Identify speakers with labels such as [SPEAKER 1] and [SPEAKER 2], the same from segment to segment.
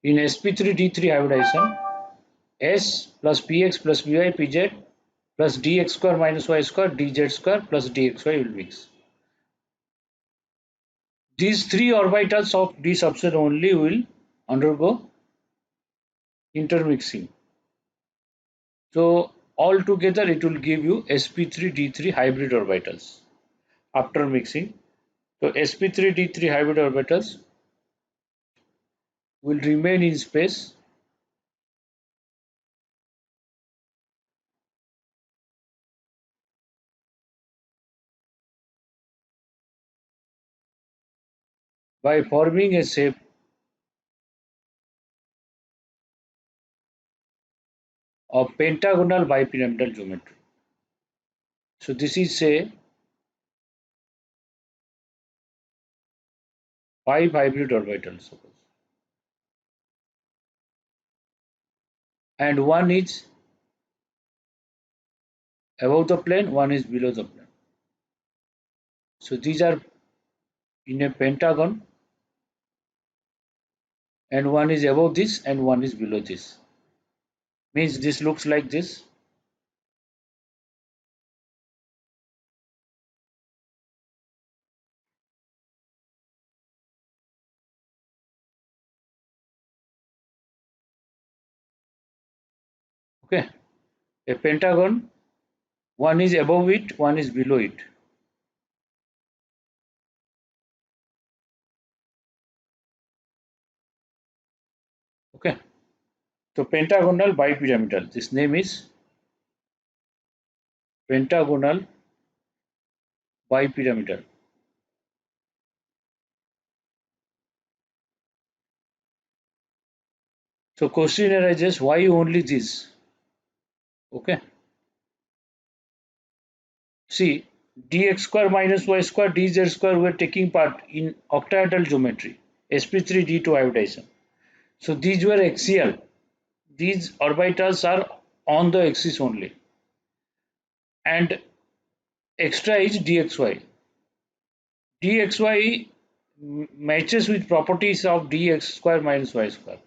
[SPEAKER 1] In sp3d3 hybridization, S plus px plus by pz plus dx square minus y square dz square plus dxy will mix. These three orbitals of d subset only will undergo intermixing. So altogether it will give you sp3d3 hybrid orbitals after mixing. So sp3d3 hybrid orbitals will remain in space by forming a shape of pentagonal bipyramidal geometry. So this is say 5 hybrid orbitals suppose, and one is above the plane, one is below the plane. So these are in a pentagon, and one is above this and one is below this. Means this looks like this. Okay, a pentagon, one is above it, one is below it. Okay, so pentagonal bipyramidal. This name is pentagonal bipyramidal. So question arises, why only this? Okay, see, dx square minus y square dz square were taking part in octahedral geometry, sp3d2 hybridization. So these were axial. These orbitals are on the axis only, and extra is dxy. Dxy matches with properties of dx square minus y square,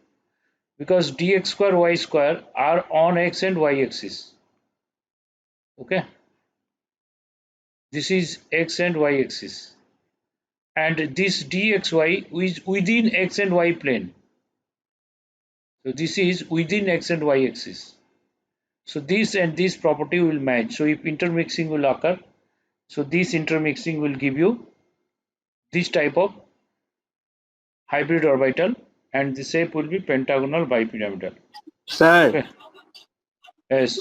[SPEAKER 1] because dx square y square are on x and y axis. Okay, this is x and y axis, and this dxy is within x and y plane. So this is within x and y axis. So this and this property will match. So if intermixing will occur, so this intermixing will give you this type of hybrid orbital, and the shape will be pentagonal bipyramidal.
[SPEAKER 2] Sir,
[SPEAKER 1] Okay. Yes.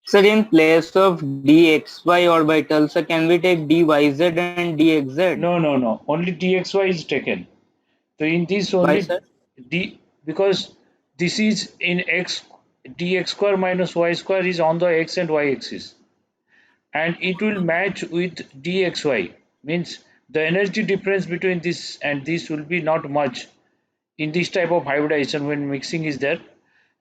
[SPEAKER 2] sir, in place of dxy orbital, sir, can we take dyz and dxz?
[SPEAKER 1] No, no, no. Only dxy is taken. So in this
[SPEAKER 2] Why,
[SPEAKER 1] only
[SPEAKER 2] sir?
[SPEAKER 1] d, because this is in x, dx square minus y square is on the x and y axis, and it will match with dxy. Means the energy difference between this and this will be not much in this type of hybridization when mixing is there.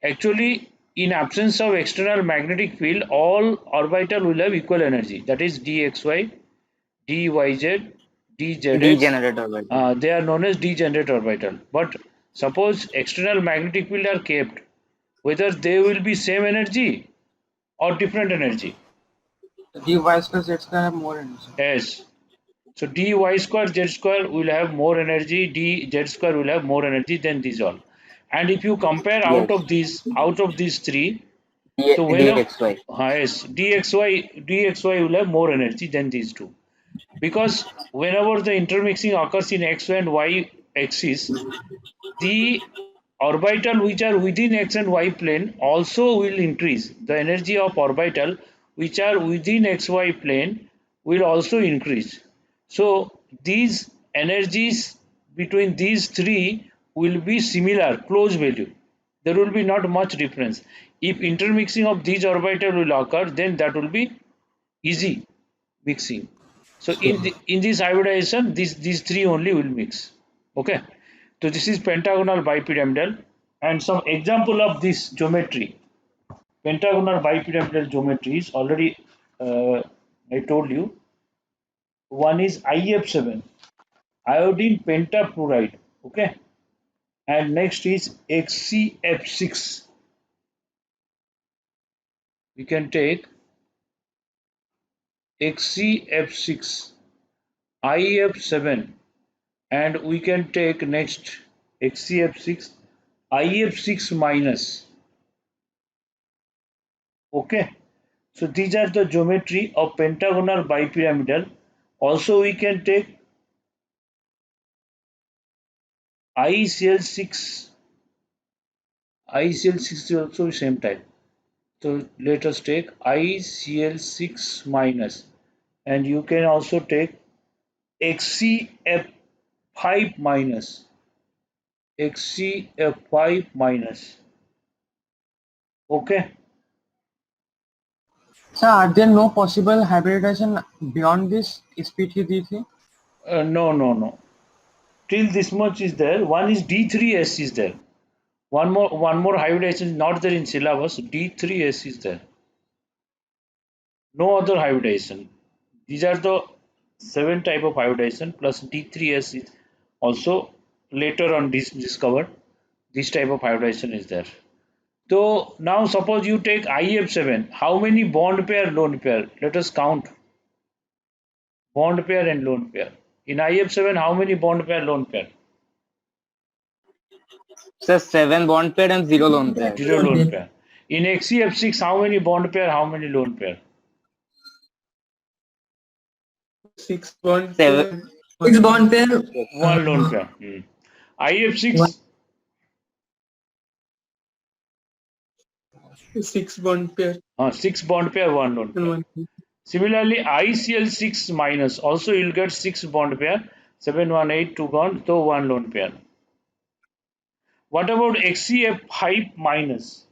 [SPEAKER 1] Actually, in absence of external magnetic field, all orbital will have equal energy. That is dxy, dyz, dzx.
[SPEAKER 2] Degenerate orbital.
[SPEAKER 1] They are known as degenerate orbital. But suppose external magnetic field are kept, whether they will be same energy or different energy.
[SPEAKER 3] dy square z square have more energy.
[SPEAKER 1] Yes. So dy square z square will have more energy, dz square will have more energy than these all. And if you compare
[SPEAKER 2] Yes.
[SPEAKER 1] out of these three, so whenever
[SPEAKER 2] Dxy.
[SPEAKER 1] yes, dxy will have more energy than these two, because whenever the intermixing occurs in x and y axis, the orbital which are within x and y plane also will increase. The energy of orbital which are within xy plane will also increase. So these energies between these three will be similar, close value. There will be not much difference. If intermixing of these orbital will occur, then that will be easy mixing. So in this hybridization, these three only will mix. Okay. So this is pentagonal bipyramidal, and some example of this geometry. Pentagonal bipyramidal geometry is already I told you. One is IF7, iodine pentafluoride. Okay. and next is XCF6. We can take XCF6, IF7, and we can take next XCF6, IF6 minus. Okay, so these are the geometry of pentagonal bipyramidal. Also, we can take ICL6. ICL6 is also same type. So let us take ICL6 minus, and you can also take XCF5 minus. XCF5 minus. Okay.
[SPEAKER 3] Sir, are there no possible hybridization beyond this sp3d3?
[SPEAKER 1] No. Till this much is there. One is D3S is there. One more hybridization is not there in syllabus. D3S is there. No other hybridization. These are the 7 type of hybridization plus D3S is also later on discovered. This type of hybridization is there. So now suppose you take IF7. How many bond pair, lone pair? Let us count. Bond pair and lone pair. In IF7, how many bond pair, lone pair?
[SPEAKER 2] Sir, 7 bond pair and 0 lone pair.
[SPEAKER 1] 0 lone pair. In XCF6, how many bond pair, how many lone pair?
[SPEAKER 4] 6 bond
[SPEAKER 2] 7.
[SPEAKER 4] pair,
[SPEAKER 5] 6 bond pair.
[SPEAKER 1] 1 lone pair. IF6,
[SPEAKER 4] 6 bond pair
[SPEAKER 1] 6 bond pair, 1 lone
[SPEAKER 4] and
[SPEAKER 1] pair.
[SPEAKER 4] 1.
[SPEAKER 1] Similarly, ICL6 minus, also you'll get 6 bond pair, 7, 1, 8, 2 gone, so 1 lone pair. What about XCF5 minus?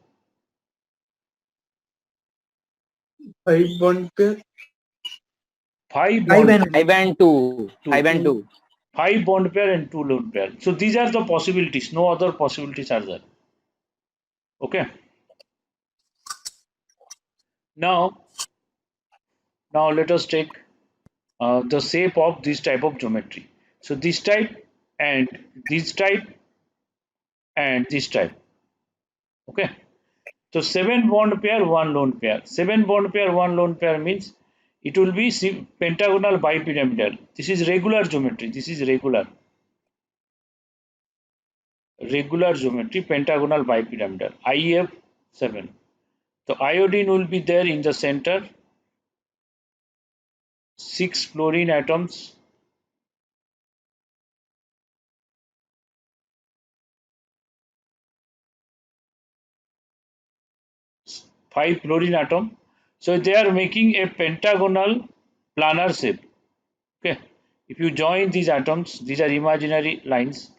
[SPEAKER 4] 5 bond pair
[SPEAKER 1] 5
[SPEAKER 5] 5
[SPEAKER 1] bond
[SPEAKER 5] and
[SPEAKER 2] 5 and 2. 5 and 2.
[SPEAKER 1] 5 bond pair and 2 lone pair. So these are the possibilities. No other possibilities are there. Okay. Now let us take the shape of this type of geometry. So this type and this type and this type. Okay. So 7 bond pair, 1 lone pair. 7 bond pair, 1 lone pair means it will be pentagonal bipyramidal. This is regular geometry. This is regular geometry, pentagonal bipyramidal. IF7. So iodine will be there in the center. 6 fluorine atoms. 5 fluorine atom. So they are making a pentagonal planar shape. Okay. If you join these atoms, these are imaginary lines.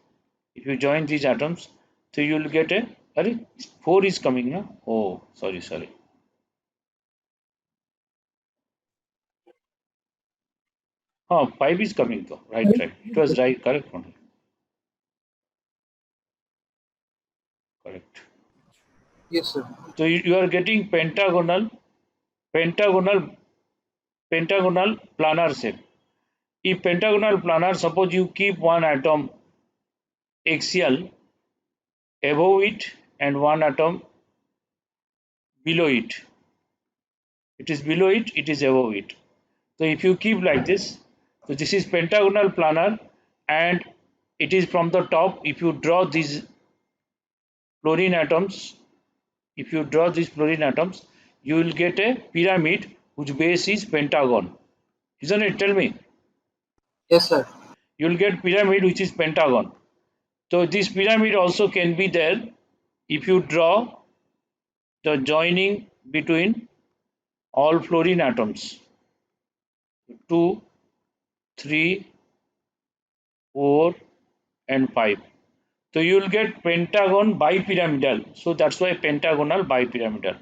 [SPEAKER 1] If you join these atoms, so you will get a 4 is coming now. Oh, sorry. 5 is coming though. Right. It was right, correct. Correct.
[SPEAKER 3] Yes, sir.
[SPEAKER 1] So you are getting pentagonal planar shape. If pentagonal planar, suppose you keep one atom axial above it and one atom below it. It is below it, it is above it. So if you keep like this, so this is pentagonal planar, and it is from the top. If you draw these fluorine atoms, you will get a pyramid whose base is pentagon. Isn't it? Tell me.
[SPEAKER 3] Yes, sir.
[SPEAKER 1] You will get pyramid which is pentagon. So this pyramid also can be there if you draw the joining between all fluorine atoms. 2, 3, 4 and 5. So you will get pentagon bipyramidal. So that's why pentagonal bipyramidal.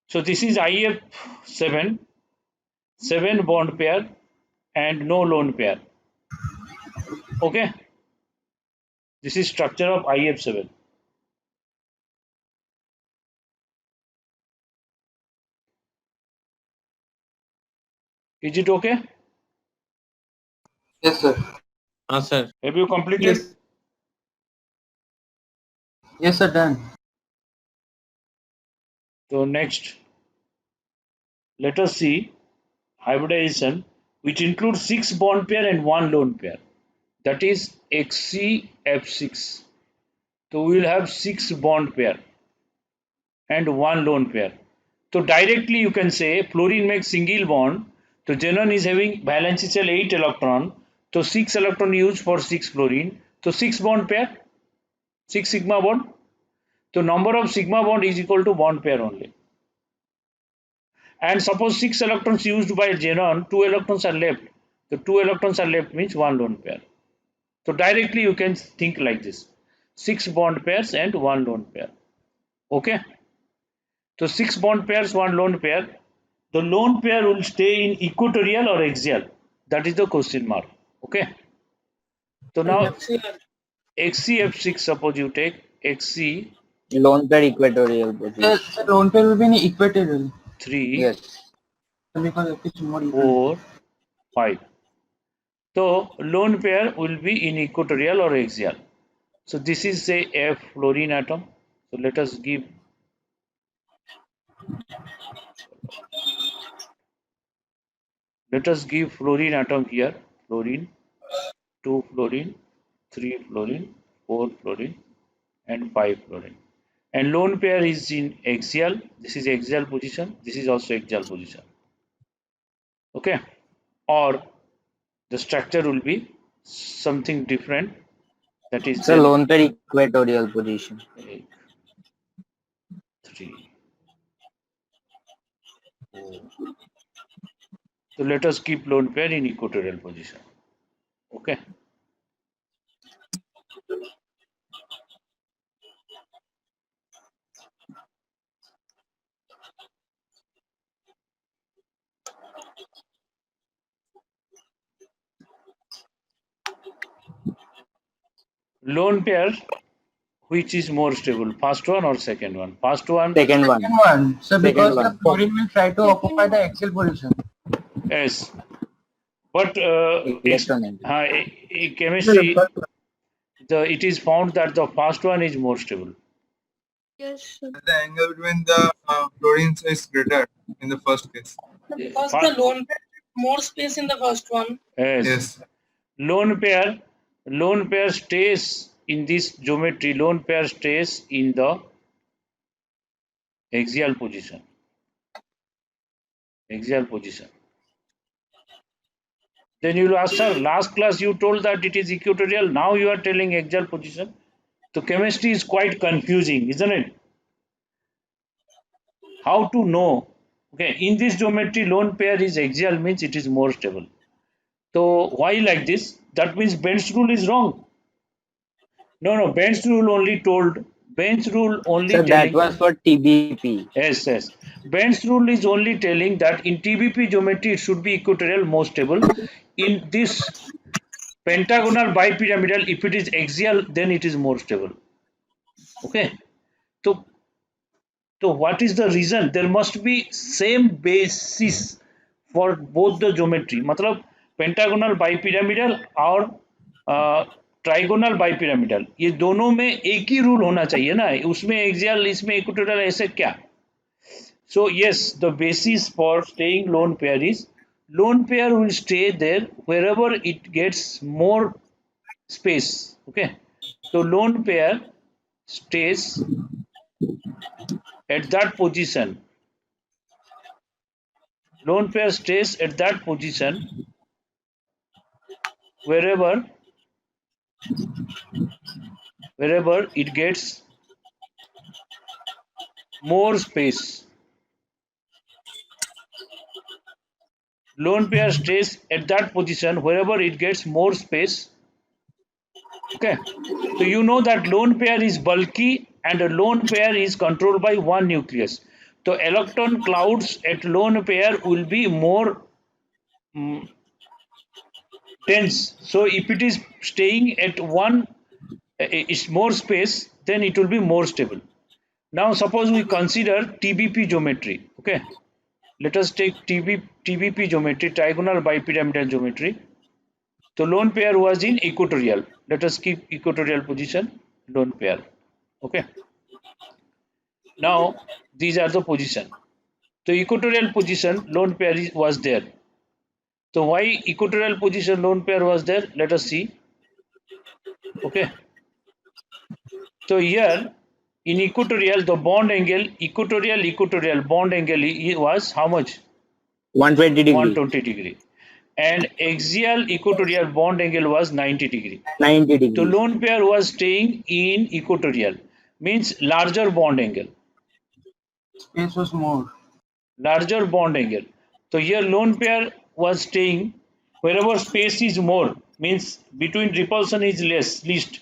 [SPEAKER 1] So this is IF7, 7 bond pair and no lone pair. Okay. This is structure of IF7. Is it okay?
[SPEAKER 3] Yes, sir.
[SPEAKER 4] sir.
[SPEAKER 1] Have you completed?
[SPEAKER 4] Yes.
[SPEAKER 3] Yes, sir, done.
[SPEAKER 1] So next, let us see hybridization, which includes 6 bond pair and 1 lone pair. That is XCF6. So we will have 6 bond pair and 1 lone pair. So directly you can say fluorine makes single bond. So xenon is having valence shell 8 electron. So 6 electron used for 6 fluorine. So 6 bond pair, 6 sigma bond. So number of sigma bond is equal to bond pair only. And suppose 6 electrons used by xenon, 2 electrons are left. The 2 electrons are left means 1 lone pair. So directly you can think like this: 6 bond pairs and 1 lone pair. Okay. So 6 bond pairs, 1 lone pair. The lone pair will stay in equatorial or axial. That is the question mark. Okay. So now XCF6, suppose you take XC3,
[SPEAKER 2] Lone pair equatorial position.
[SPEAKER 3] The lone pair will be in equatorial
[SPEAKER 2] Yes.
[SPEAKER 3] because it is more equal.
[SPEAKER 1] 4, 5. So lone pair will be in equatorial or axial. So this is say F fluorine atom. So let us give fluorine atom here. Fluorine, 2 fluorine, 3 fluorine, 4 fluorine, and 5 fluorine. And lone pair is in axial. This is axial position. This is also axial position. Okay. Or the structure will be something different. That is
[SPEAKER 2] So lone pair equatorial position.
[SPEAKER 1] 3, 4. So let us keep lone pair in equatorial position. Okay. Lone pair, which is more stable, first one or second one? First one.
[SPEAKER 2] Second one.
[SPEAKER 3] Second one. So
[SPEAKER 2] Second
[SPEAKER 3] because the
[SPEAKER 2] one.
[SPEAKER 3] fluorine will try to occupy the axial position.
[SPEAKER 1] Yes. But
[SPEAKER 2] Electronegative.
[SPEAKER 1] chemistry, it is found that the first one is more stable.
[SPEAKER 5] Yes, sir.
[SPEAKER 4] The angle between the fluorines is greater in the first case.
[SPEAKER 5] Because the lone pair more space in the first one.
[SPEAKER 1] Yes. Lone pair stays in this geometry. Lone pair stays in the axial position. Axial position. Then you will ask, sir, last class you told that it is equatorial. Now you are telling axial position. So chemistry is quite confusing, isn't it? How to know? Okay, in this geometry, lone pair is axial means it is more stable. So why like this? That means Benz rule is wrong. No, Benz rule only told. Benz rule only
[SPEAKER 2] So
[SPEAKER 1] telling.
[SPEAKER 2] that was for TBP.
[SPEAKER 1] Yes. Benz rule is only telling that in TBP geometry it should be equatorial, more stable. In this pentagonal bipyramidal, if it is axial, then it is more stable. Okay. So what is the reason? There must be same basis for both the geometry. मतलब pentagonal bipyramidal और trigonal bipyramidal, ये दोनों में एक ही rule होना चाहिए ना, उसमें एक्सियल इसमें इक्वेटोरियल, ऐसे क्या? So yes, the basis for staying lone pair is lone pair will stay there wherever it gets more space. Okay, so lone pair stays at that position. Lone pair stays at that position wherever it gets more space. Lone pair stays at that position wherever it gets more space. Okay, so you know that lone pair is bulky and a lone pair is controlled by one nucleus. So electron clouds at lone pair will be more dense. So if it is staying at one is more space, then it will be more stable. Now suppose we consider TBP geometry. Okay, let us take TBP geometry, trigonal bipyramidal geometry. So lone pair was in equatorial. Let us keep equatorial position, lone pair. Okay. Now these are the position. So equatorial position lone pair was there. So why equatorial position lone pair was there? Let us see. Okay. So here in equatorial, the bond angle, equatorial bond angle was how much?
[SPEAKER 2] 120 degree.
[SPEAKER 1] 120 degree. And axial equatorial bond angle was 90 degree.
[SPEAKER 2] 90
[SPEAKER 1] So
[SPEAKER 2] degree.
[SPEAKER 1] lone pair was staying in equatorial, means larger bond angle.
[SPEAKER 3] Space was more.
[SPEAKER 1] Larger bond angle. So here lone pair was staying wherever space is more, means between repulsion is less, least.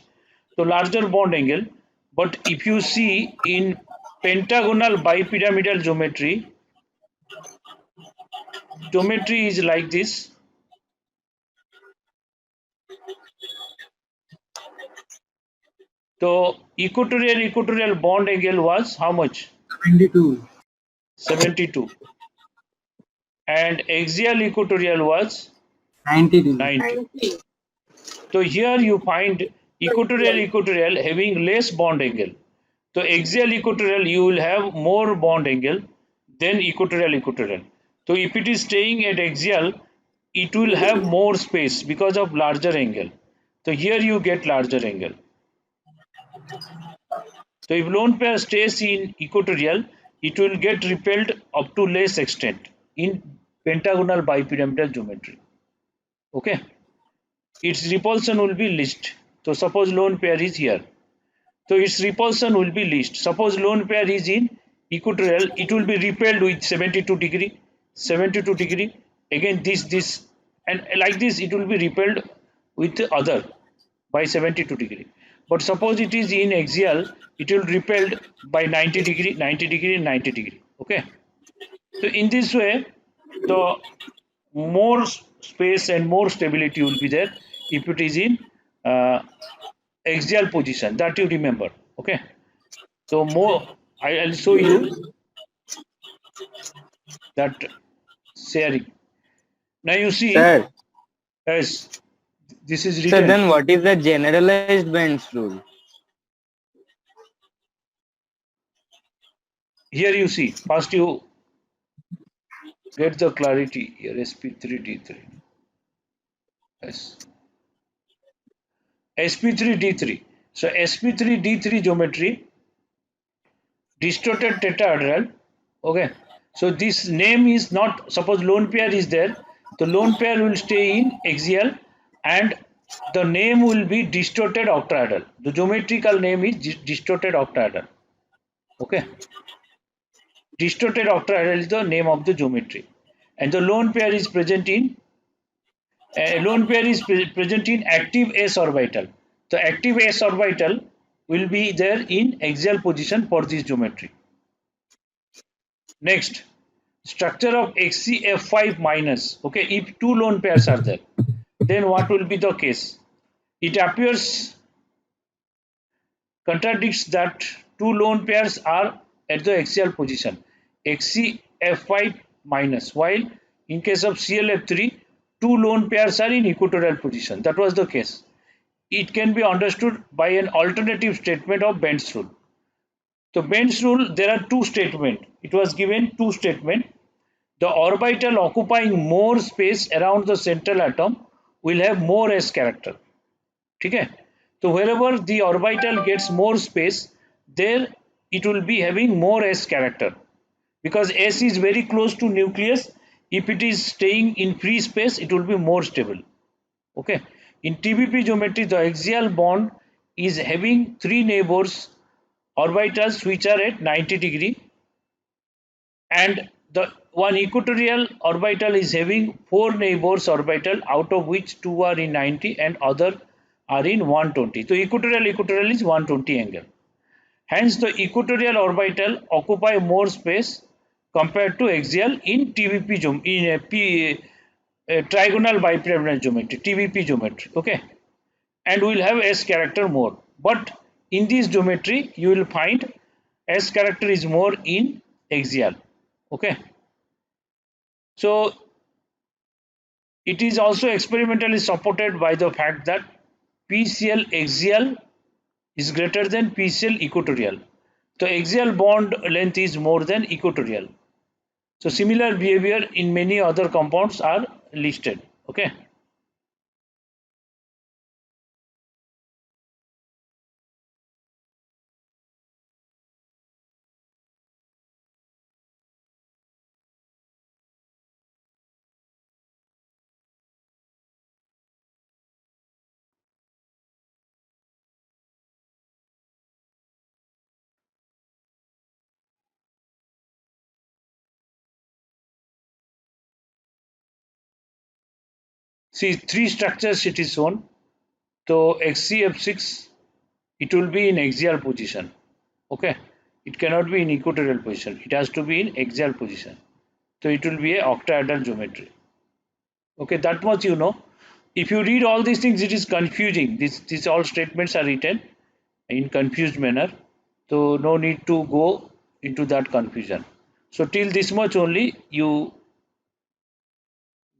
[SPEAKER 1] So larger bond angle. But if you see in pentagonal bipyramidal geometry, geometry is like this. So equatorial bond angle was how much?
[SPEAKER 3] 22.
[SPEAKER 1] 72. And axial equatorial was
[SPEAKER 3] 90 degree.
[SPEAKER 1] 90. So here you find equatorial having less bond angle. So axial equatorial you will have more bond angle than equatorial. So if it is staying at axial, it will have more space because of larger angle. So here you get larger angle. So if lone pair stays in equatorial, it will get repelled up to less extent in pentagonal bipyramidal geometry. Okay. Its repulsion will be least. So suppose lone pair is here. So its repulsion will be least. Suppose lone pair is in equatorial, it will be repelled with 72 degree, 72 degree. Again this, and like this it will be repelled with other by 72 degree. But suppose it is in axial, it will repelled by 90 degree, 90 degree, 90 degree. Okay. So in this way, the more space and more stability will be there if it is in axial position, that you remember. Okay. So more, I'll show you that sharing. Now you see,
[SPEAKER 2] Sir,
[SPEAKER 1] as this is
[SPEAKER 2] sir,
[SPEAKER 1] written
[SPEAKER 2] then what is the generalized Bend's rule?
[SPEAKER 1] here. You see, first you get the clarity here. sp3d3. Yes. sp3d3. So sp3d3 geometry, distorted tetrahedral. Okay. So this name is not, suppose lone pair is there, the lone pair will stay in axial and the name will be distorted octahedral. The geometrical name is distorted octahedral. Okay. Distorted octahedral is the name of the geometry. And the lone pair is present in present in active s orbital. The active s orbital will be there in axial position for this geometry. Next, structure of XCF5 minus. Okay, if two lone pairs are there, then what will be the case? It appears contradicts that two lone pairs are at the axial position, XCF5 minus, while in case of CLF3, two lone pairs are in equatorial position. That was the case. It can be understood by an alternative statement of Bend's rule. So Bend's rule, there are two statements. It was given two statements. The orbital occupying more space around the central atom will have more s character. Okay? So wherever the orbital gets more space, there it will be having more s character, because s is very close to nucleus. If it is staying in free space, it will be more stable. Okay. In TBP geometry, the axial bond is having three neighbors orbitals which are at 90 degree, and the one equatorial orbital is having four neighbors orbital, out of which two are in 90 and other are in 120. So equatorial is 120 angle. Hence the equatorial orbital occupy more space compared to axial in TBP in trigonal bipyramidal geometry, TBP geometry. Okay, and will have s character more. But in this geometry, you will find s character is more in axial. Okay. So it is also experimentally supported by the fact that PCl axial is greater than PCl equatorial. So axial bond length is more than equatorial. So similar behavior in many other compounds are listed. Okay. See, three structures it is shown. So XCF6, it will be in axial position. Okay. It cannot be in equatorial position. It has to be in axial position. So it will be a octahedral geometry. Okay, that much you know. If you read all these things, it is confusing. These all statements are written in confused manner. So no need to go into that confusion. So till this much only you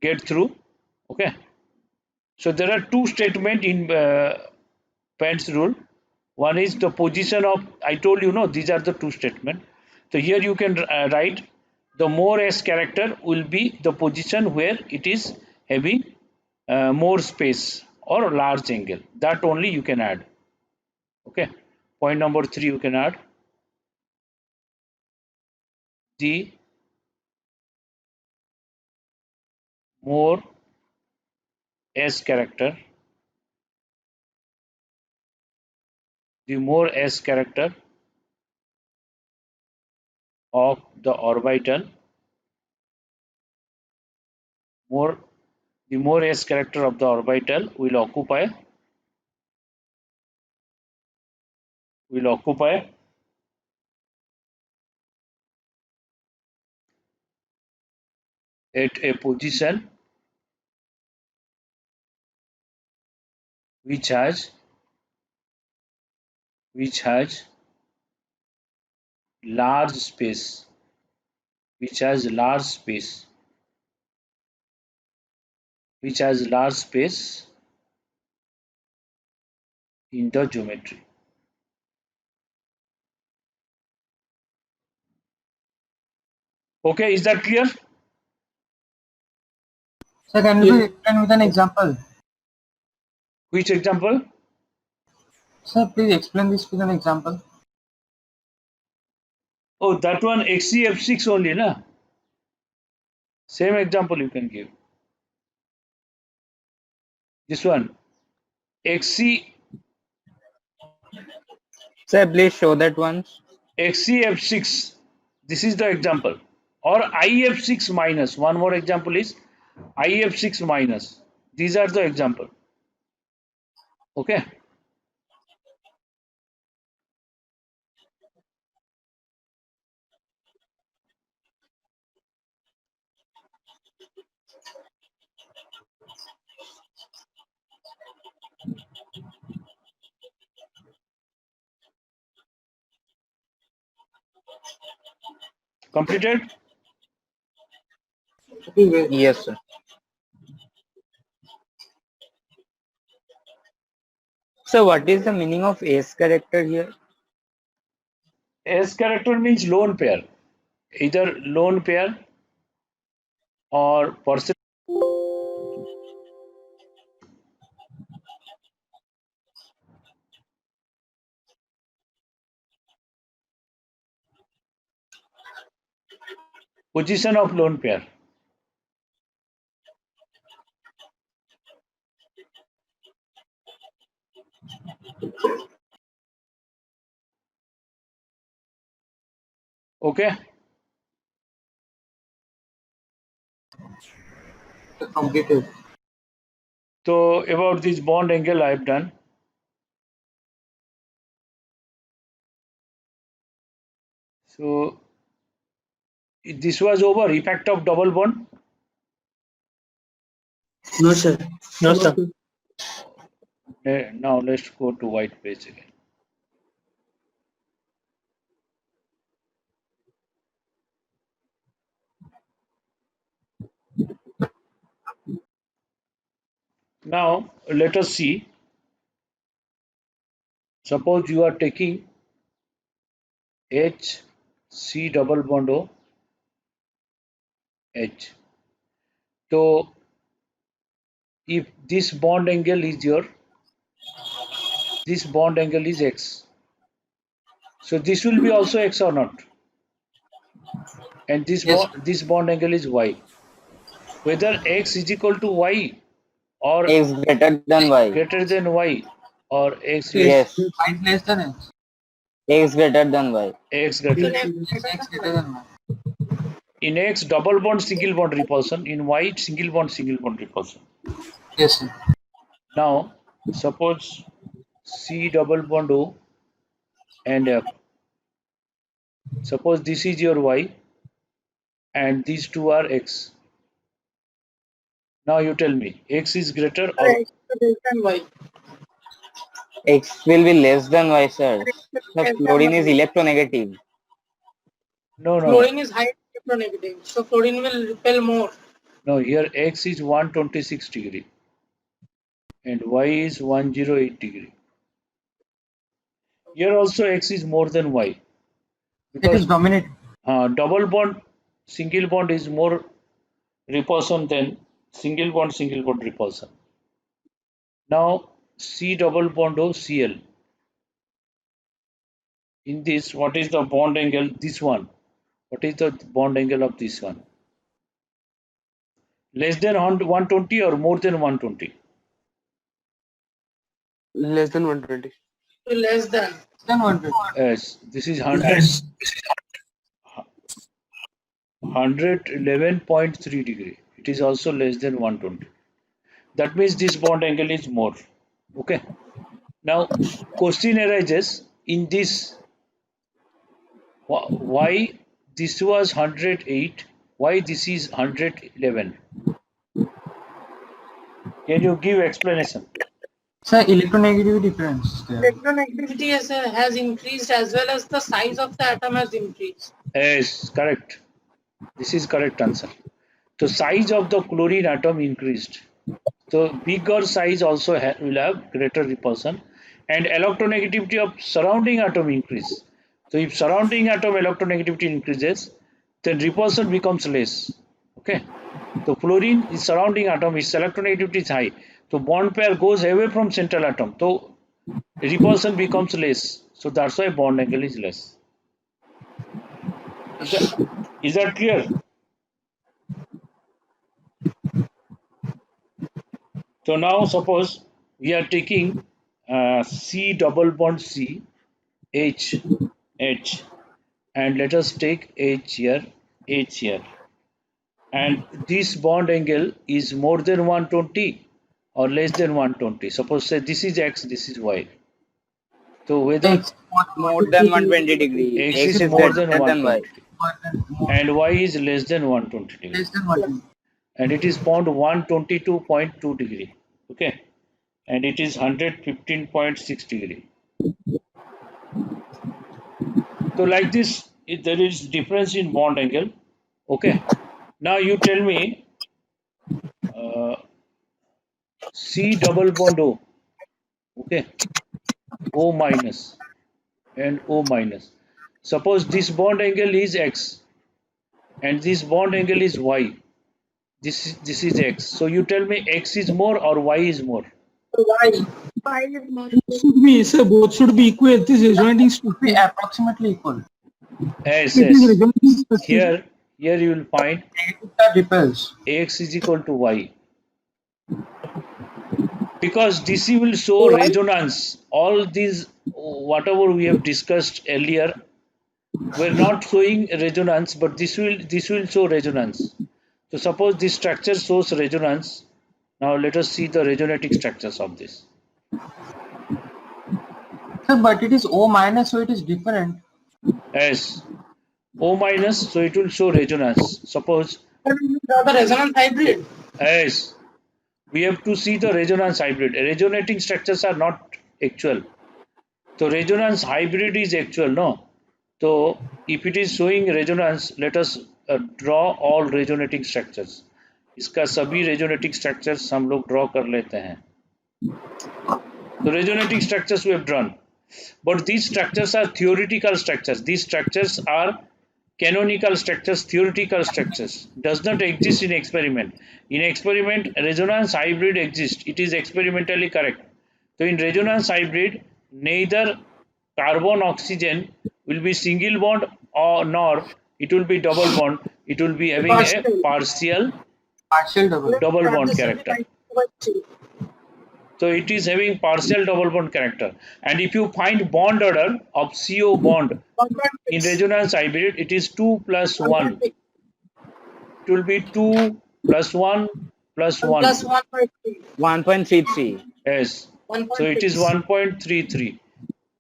[SPEAKER 1] get through. Okay. So there are two statements in Pence rule. One is the position of, I told you, no, these are the two statements. So here you can write the more S character will be the position where it is having more space or large angle. That only you can add. Okay. Point number 3 you can add the more S character, the more S character of the orbital, more the more S character of the orbital will occupy at a position which has large space, which has large space, in the geometry. Okay, is that clear?
[SPEAKER 3] Sir, can you please explain with an example?
[SPEAKER 1] Which example?
[SPEAKER 3] Sir, please explain this with an example.
[SPEAKER 1] Oh, that one XCF6 only, na? Same example you can give. This one, XC,
[SPEAKER 2] Sir, please show that once.
[SPEAKER 1] XCF6. This is the example. Or IF6 minus. One more example is IF6 minus. These are the example. Okay. Completed?
[SPEAKER 2] Yes, sir. So what is the meaning of S character here?
[SPEAKER 1] S character means lone pair. Either lone pair or position of lone pair. Okay.
[SPEAKER 3] Completed.
[SPEAKER 1] So about this bond angle I have done. So this was over. Effect of double bond.
[SPEAKER 6] No, sir. No, sir.
[SPEAKER 1] Now let's go to white page again. Now let us see suppose you are taking H, C double bond O, H. So if this bond angle is this bond angle is X. So this will be also X or not? And this
[SPEAKER 3] Yes.
[SPEAKER 1] this bond angle is Y. Whether X is equal to Y or
[SPEAKER 2] X greater than Y.
[SPEAKER 1] greater than Y or X
[SPEAKER 2] Yes.
[SPEAKER 3] Y is less than X.
[SPEAKER 2] X greater than Y.
[SPEAKER 1] X greater.
[SPEAKER 3] X greater than Y.
[SPEAKER 1] In X, double bond single bond repulsion. In Y, single bond repulsion.
[SPEAKER 3] Yes, sir.
[SPEAKER 1] Now suppose C double bond O and F. Suppose this is your Y and these two are X. Now you tell me, X is greater or
[SPEAKER 5] X less than Y.
[SPEAKER 2] X will be less than Y, sir. The fluorine is electronegative.
[SPEAKER 1] no.
[SPEAKER 5] Fluorine is high electronegative, so fluorine will repel more.
[SPEAKER 1] No, here X is 126 degree and Y is 108 degree. Here also X is more than Y
[SPEAKER 3] It is
[SPEAKER 1] because
[SPEAKER 3] dominant.
[SPEAKER 1] double bond single bond is more repulsion than single bond repulsion. Now C double bond O Cl. In this, what is the bond angle? This one. What is the bond angle of this one? Less than 120 or more than 120?
[SPEAKER 6] Less than 120.
[SPEAKER 5] Less than.
[SPEAKER 3] Then 100.
[SPEAKER 1] Yes, this is 111.3 degree. It is also less than 120. That means this bond angle is more. Okay. Now, question arises in this. Why this was 108? Why this is 111? Can you give explanation?
[SPEAKER 3] Sir, electronegativity difference there.
[SPEAKER 5] Electronegativity has increased as well as the size of the atom has increased.
[SPEAKER 1] Yes, correct. This is correct answer. So size of the chlorine atom increased. So bigger size also will have greater repulsion, and electronegativity of surrounding atom increase. So if surrounding atom electronegativity increases, then repulsion becomes less. Okay. So fluorine is surrounding atom, its electronegativity is high. So bond pair goes away from central atom. So repulsion becomes less. So that's why bond angle is less. Is that clear? So now suppose we are taking C double bond C, H, and let us take H here, and this bond angle is more than 120 or less than 120. Suppose say this is X, this is Y. So whether
[SPEAKER 3] X
[SPEAKER 2] More than 120 degree.
[SPEAKER 1] X
[SPEAKER 2] X
[SPEAKER 1] is
[SPEAKER 2] is
[SPEAKER 1] more than
[SPEAKER 2] greater than Y.
[SPEAKER 1] 120 and Y is less than 120 degree,
[SPEAKER 3] less than 120.
[SPEAKER 1] and it is found 122.2 degree. Okay, and it is 115.6 degree. So like this, there is difference in bond angle. Okay, now you tell me C double bond O. Okay, O minus and O minus. Suppose this bond angle is X and this bond angle is Y. This is X. So you tell me X is more or Y is more?
[SPEAKER 5] Y. Y is more.
[SPEAKER 7] Should be, sir, both should be equal. This resonating
[SPEAKER 3] Should be approximately equal.
[SPEAKER 1] Yes,
[SPEAKER 7] It is
[SPEAKER 1] yes.
[SPEAKER 7] resonating specific.
[SPEAKER 1] Here you will find
[SPEAKER 3] That repels.
[SPEAKER 1] X is equal to Y. Because DC will show resonance. All these, whatever we have discussed earlier, were not showing resonance, but this will show resonance. So suppose this structure shows resonance. Now let us see the resonating structures of this.
[SPEAKER 3] Sir, but it is O minus, so it is different.
[SPEAKER 1] Yes, O minus, so it will show resonance. Suppose
[SPEAKER 5] The resonance hybrid.
[SPEAKER 1] yes, we have to see the resonance hybrid. Resonating structures are not actual. So resonance hybrid is actual, no? So if it is showing resonance, let us draw all resonating structures. इसका सभी resonating structures हम लोग draw कर लेते हैं. So resonating structures we have drawn. But these structures are theoretical structures. These structures are canonical structures, theoretical structures. Does not exist in experiment. In experiment, resonance hybrid exists. It is experimentally correct. So in resonance hybrid, neither carbon oxygen will be single bond or nor it will be double bond. It will be having a partial double bond character. So it is having partial double bond character. And if you find bond order of CO bond in resonance hybrid, it is 2 plus 1. It will be 2 plus 1 plus 1.
[SPEAKER 5] Plus 1.3.
[SPEAKER 2] 1.33.
[SPEAKER 1] Yes. So it is 1.33.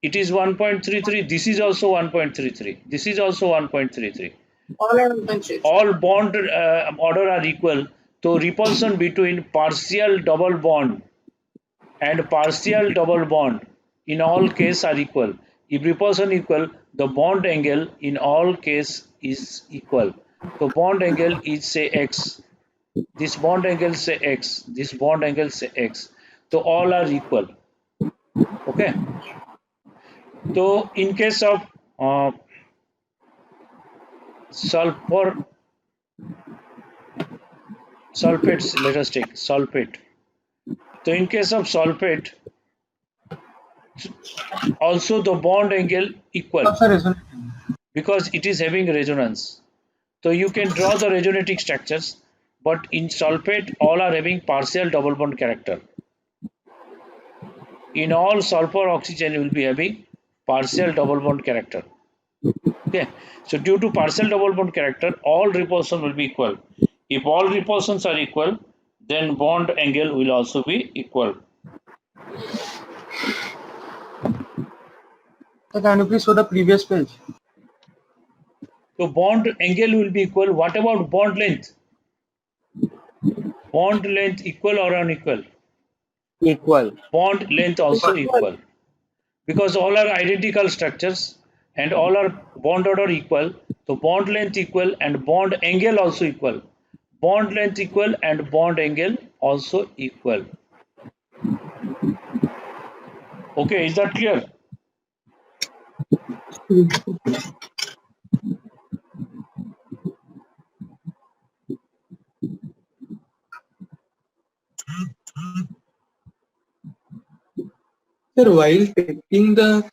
[SPEAKER 1] It is 1.33. This is also 1.33. This is also 1.33.
[SPEAKER 5] All are 1.3.
[SPEAKER 1] All bond order are equal. So repulsion between partial double bond and partial double bond in all case are equal. If repulsion equal, the bond angle in all case is equal. So bond angle is say x. This bond angle say x. This bond angle say x. So all are equal. Okay. So in case of sulfates, let us take sulfate. So in case of sulfate, also the bond angle equal because it is having resonance. So you can draw the resonating structures, but in sulfate all are having partial double bond character. In all sulfur oxygen will be having partial double bond character. Okay. So due to partial double bond character, all repulsion will be equal. If all repulsions are equal, then bond angle will also be equal.
[SPEAKER 3] So can you please show the previous page?
[SPEAKER 1] So bond angle will be equal. What about bond length? Bond length equal or unequal?
[SPEAKER 2] Equal.
[SPEAKER 1] Bond length also equal. Because all are identical structures and all are bond order equal. So bond length equal and bond angle also equal. Bond length equal and bond angle also equal. Okay, is that clear?
[SPEAKER 6] Sir, while taking the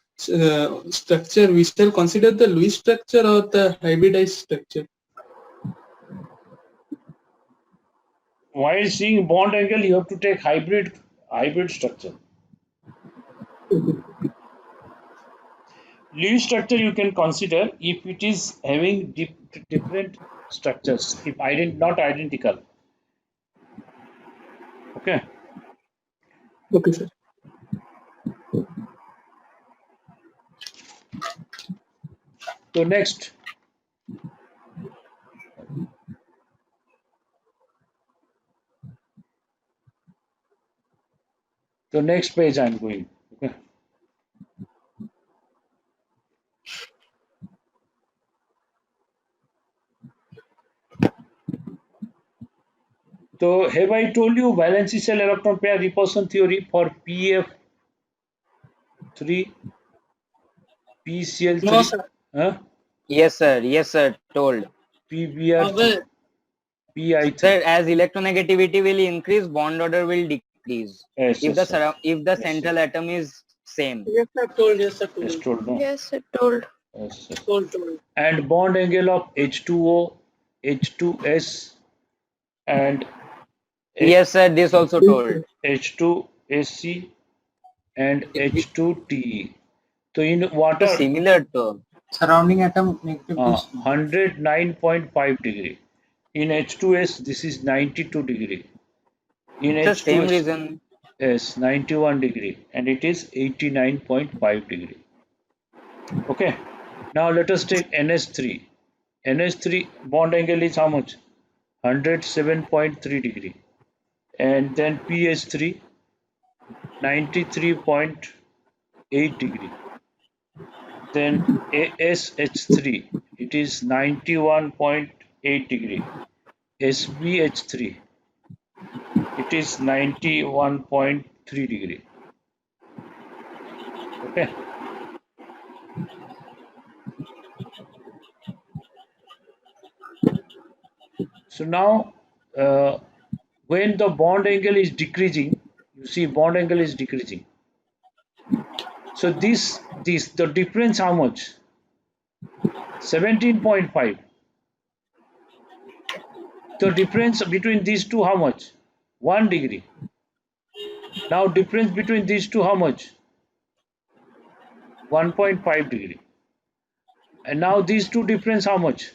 [SPEAKER 6] structure, we shall consider the Lewis structure or the hybridized structure.
[SPEAKER 1] While seeing bond angle, you have to take hybrid structure. Lewis structure you can consider if it is having different structures, if not identical. Okay.
[SPEAKER 6] Okay, sir.
[SPEAKER 1] So next. So next page I am going. Okay. So have I told you valency shell electron pair repulsion theory for PF3, PCl3?
[SPEAKER 5] No, sir.
[SPEAKER 1] Huh?
[SPEAKER 2] Yes, sir. Yes, sir. Told.
[SPEAKER 1] PBr3, PI3.
[SPEAKER 2] Sir, as electronegativity will increase, bond order will decrease.
[SPEAKER 1] Yes,
[SPEAKER 2] If
[SPEAKER 1] yes,
[SPEAKER 2] the central atom is same.
[SPEAKER 5] Yes, sir. Told. Yes, sir.
[SPEAKER 1] yes,
[SPEAKER 5] Told.
[SPEAKER 1] told, no?
[SPEAKER 8] Yes, it told.
[SPEAKER 1] Yes, yes.
[SPEAKER 5] Told.
[SPEAKER 1] And bond angle of H2O, H2S and
[SPEAKER 2] Yes, sir. This also told.
[SPEAKER 1] H2SC and H2TE. So in water,
[SPEAKER 2] Similar to.
[SPEAKER 3] Surrounding atom negative
[SPEAKER 1] 109.5 degree. In H2S, this is 92 degree. In
[SPEAKER 2] It's the same
[SPEAKER 1] H2S,
[SPEAKER 2] reason.
[SPEAKER 1] yes, 91 degree, and it is 89.5 degree. Okay. Now let us take NH3. NH3 bond angle is how much? 107.3 degree. And then PH3, 93.8 degree. Then ASH3, it is 91.8 degree. SBH3, it is 91.3 degree. Okay. So now, when the bond angle is decreasing, you see bond angle is decreasing. So the difference how much? 17.5. The difference between these two how much? 1 degree. Now difference between these two how much? 1.5 degree. And now these two difference how much?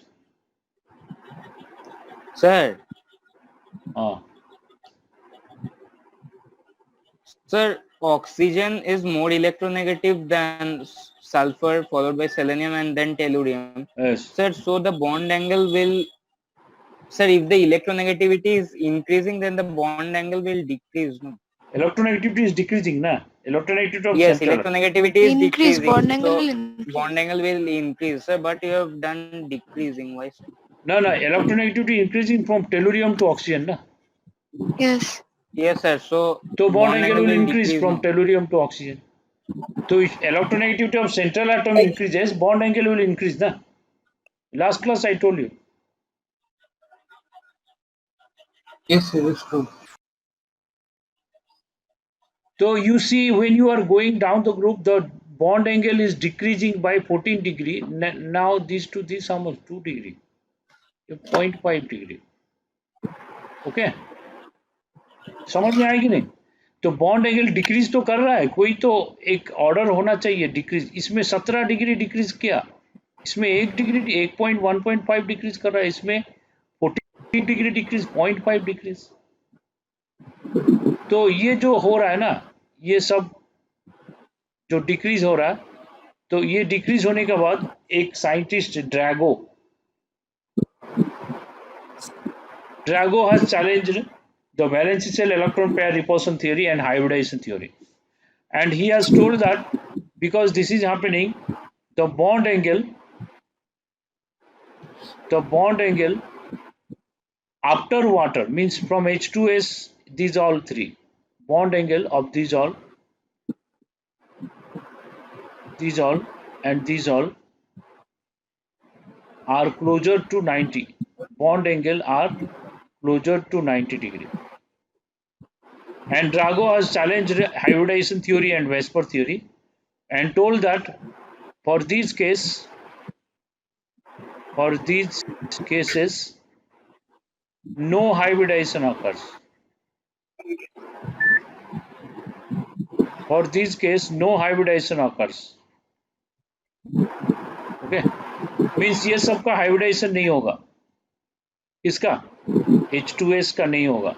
[SPEAKER 2] Sir,
[SPEAKER 1] Ah,
[SPEAKER 2] sir, oxygen is more electronegative than sulfur, followed by selenium and then tellurium.
[SPEAKER 1] yes.
[SPEAKER 2] Sir, so the bond angle will, sir, if the electronegativity is increasing, then the bond angle will decrease, no?
[SPEAKER 1] Electronegativity is decreasing, na? Electronegativity of
[SPEAKER 2] Yes,
[SPEAKER 1] central.
[SPEAKER 2] electronegativity is
[SPEAKER 8] Increase,
[SPEAKER 2] decreasing.
[SPEAKER 8] bond angle
[SPEAKER 2] So
[SPEAKER 8] will increase.
[SPEAKER 2] bond angle will increase, sir, but you have done decreasing. Why, sir?
[SPEAKER 1] No, electronegativity increasing from tellurium to oxygen, na?
[SPEAKER 8] Yes.
[SPEAKER 2] Yes, sir. So
[SPEAKER 1] So bond
[SPEAKER 2] bond
[SPEAKER 1] angle
[SPEAKER 2] angle
[SPEAKER 1] will
[SPEAKER 2] will
[SPEAKER 1] increase
[SPEAKER 2] decrease,
[SPEAKER 1] from
[SPEAKER 2] no?
[SPEAKER 1] tellurium to oxygen. So if electronegativity of central atom increases, bond angle will increase, na? Last class I told you.
[SPEAKER 3] Yes, sir, it's true.
[SPEAKER 1] So you see when you are going down the group, the bond angle is decreasing by 14 degree. Now this how much? 2 degree. 0.5 degree. Okay. समझ में आएगी नहीं? तो bond angle decrease तो कर रहा है, कोई तो एक ऑर्डर होना चाहिए डिक्रीज. इसमें 17 डिग्री डिक्रीज किया, इसमें 1 डिग्री 1.5 डिक्रीज कर रहा है, इसमें 14 डिग्री डिक्रीज 0.5 डिक्रीज. तो ये जो हो रहा है ना, ये सब जो डिक्रीज हो रहा है, तो ये डिक्रीज होने के बाद एक scientist Drago has challenged the valence shell electron pair repulsion theory and hybridization theory, and he has told that because this is happening, the bond angle after water means from H2S, these all three bond angle of these all and these all are closer to 90. Bond angle are closer to 90 degree. And Drago has challenged hybridization theory and Vesper theory and told that for these cases, no hybridization occurs. For these cases, no hybridization occurs. Okay, means ये सबका hybridization नहीं होगा. इसका H2S का नहीं होगा,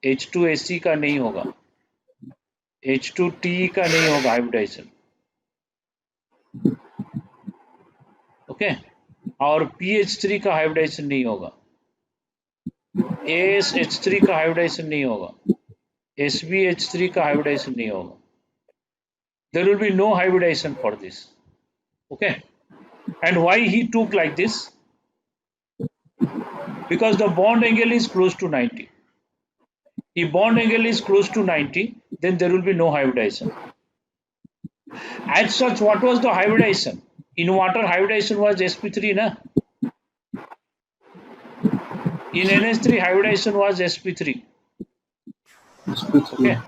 [SPEAKER 1] H2SC का नहीं होगा, H2TE का नहीं होगा hybridization. ओके, और PH3 का hybridization नहीं होगा, ASH3 का hybridization नहीं होगा, SBH3 का hybridization नहीं होगा. There will be no hybridization for this. Okay, and why he took like this? Because the bond angle is close to 90. If bond angle is close to 90, then there will be no hybridization. As such, what was the hybridization? In water, hybridization was sp3, na? In NH3, hybridization was sp3. Okay.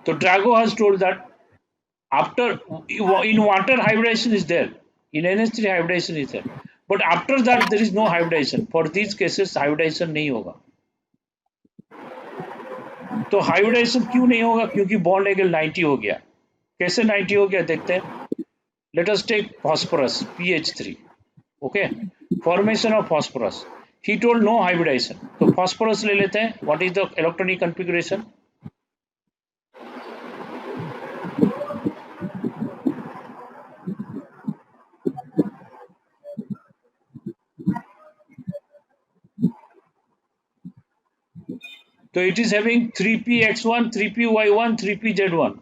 [SPEAKER 1] So Drago has told that after in water hybridization is there, in NH3 hybridization is there, but after that there is no hybridization. For these cases hybridization नहीं होगा. तो hybridization क्यों नहीं होगा? क्योंकि bond angle 90 हो गया. कैसे 90 हो गया देखते हैं. Let us take phosphorus PH3. Okay, formation of phosphorus. He told no hybridization. तो phosphorus ले लेते हैं. What is the electronic configuration? So it is having 3px1, 3py1, 3pz1,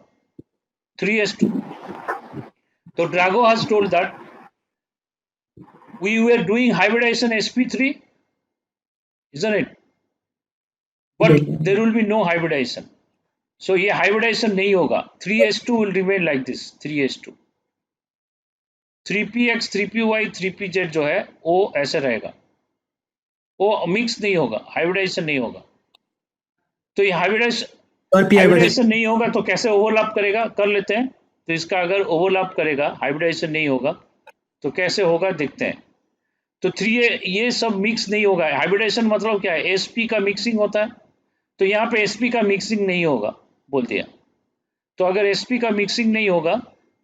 [SPEAKER 1] 3s2. So Drago has told that we were doing hybridization sp3, isn't it? But there will be no hybridization. So ये hybridization नहीं होगा. 3s2 will remain like this, 3s2. 3px 3py 3pz जो है वो ऐसे रहेगा, वो mix नहीं होगा, हाइब्रिडाइजेशन नहीं होगा। तो ये हाइब्रिडाइजेशन नहीं होगा तो कैसे ओवरलैप करेगा, कर लेते हैं। तो इसका अगर ओवरलैप करेगा, हाइब्रिडाइजेशन नहीं होगा तो कैसे होगा देखते हैं। तो ये सब मिक्स नहीं होगा। हाइब्रिडाइजेशन मतलब क्या है, sp का मिक्सिंग होता है, तो यहाँ पे sp का मिक्सिंग नहीं होगा बोल दिया। तो अगर sp का मिक्सिंग नहीं होगा,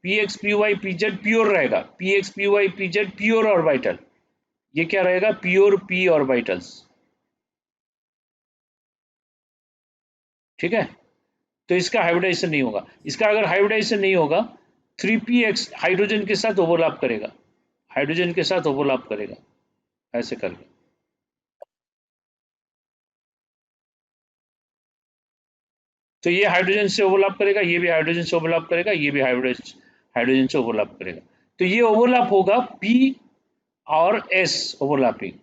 [SPEAKER 1] px py pz प्योर रहेगा, px py pz pure orbital, ये क्या रहेगा, प्योर p ऑर्बिटल्स, ठीक है। तो इसका हाइब्रिडाइजेशन नहीं होगा। इसका अगर हाइब्रिडाइजेशन नहीं होगा, 3px हाइड्रोजन के साथ ओवरलैप करेगा, हाइड्रोजन के साथ ओवरलैप करेगा ऐसे करके। तो ये हाइड्रोजन से ओवरलैप करेगा, ये भी हाइड्रोजन से ओवरलैप करेगा, ये भी हाइड्रोजन से ओवरलैप करेगा। तो ये ओवरलैप होगा p और s ओवरलैपिंग।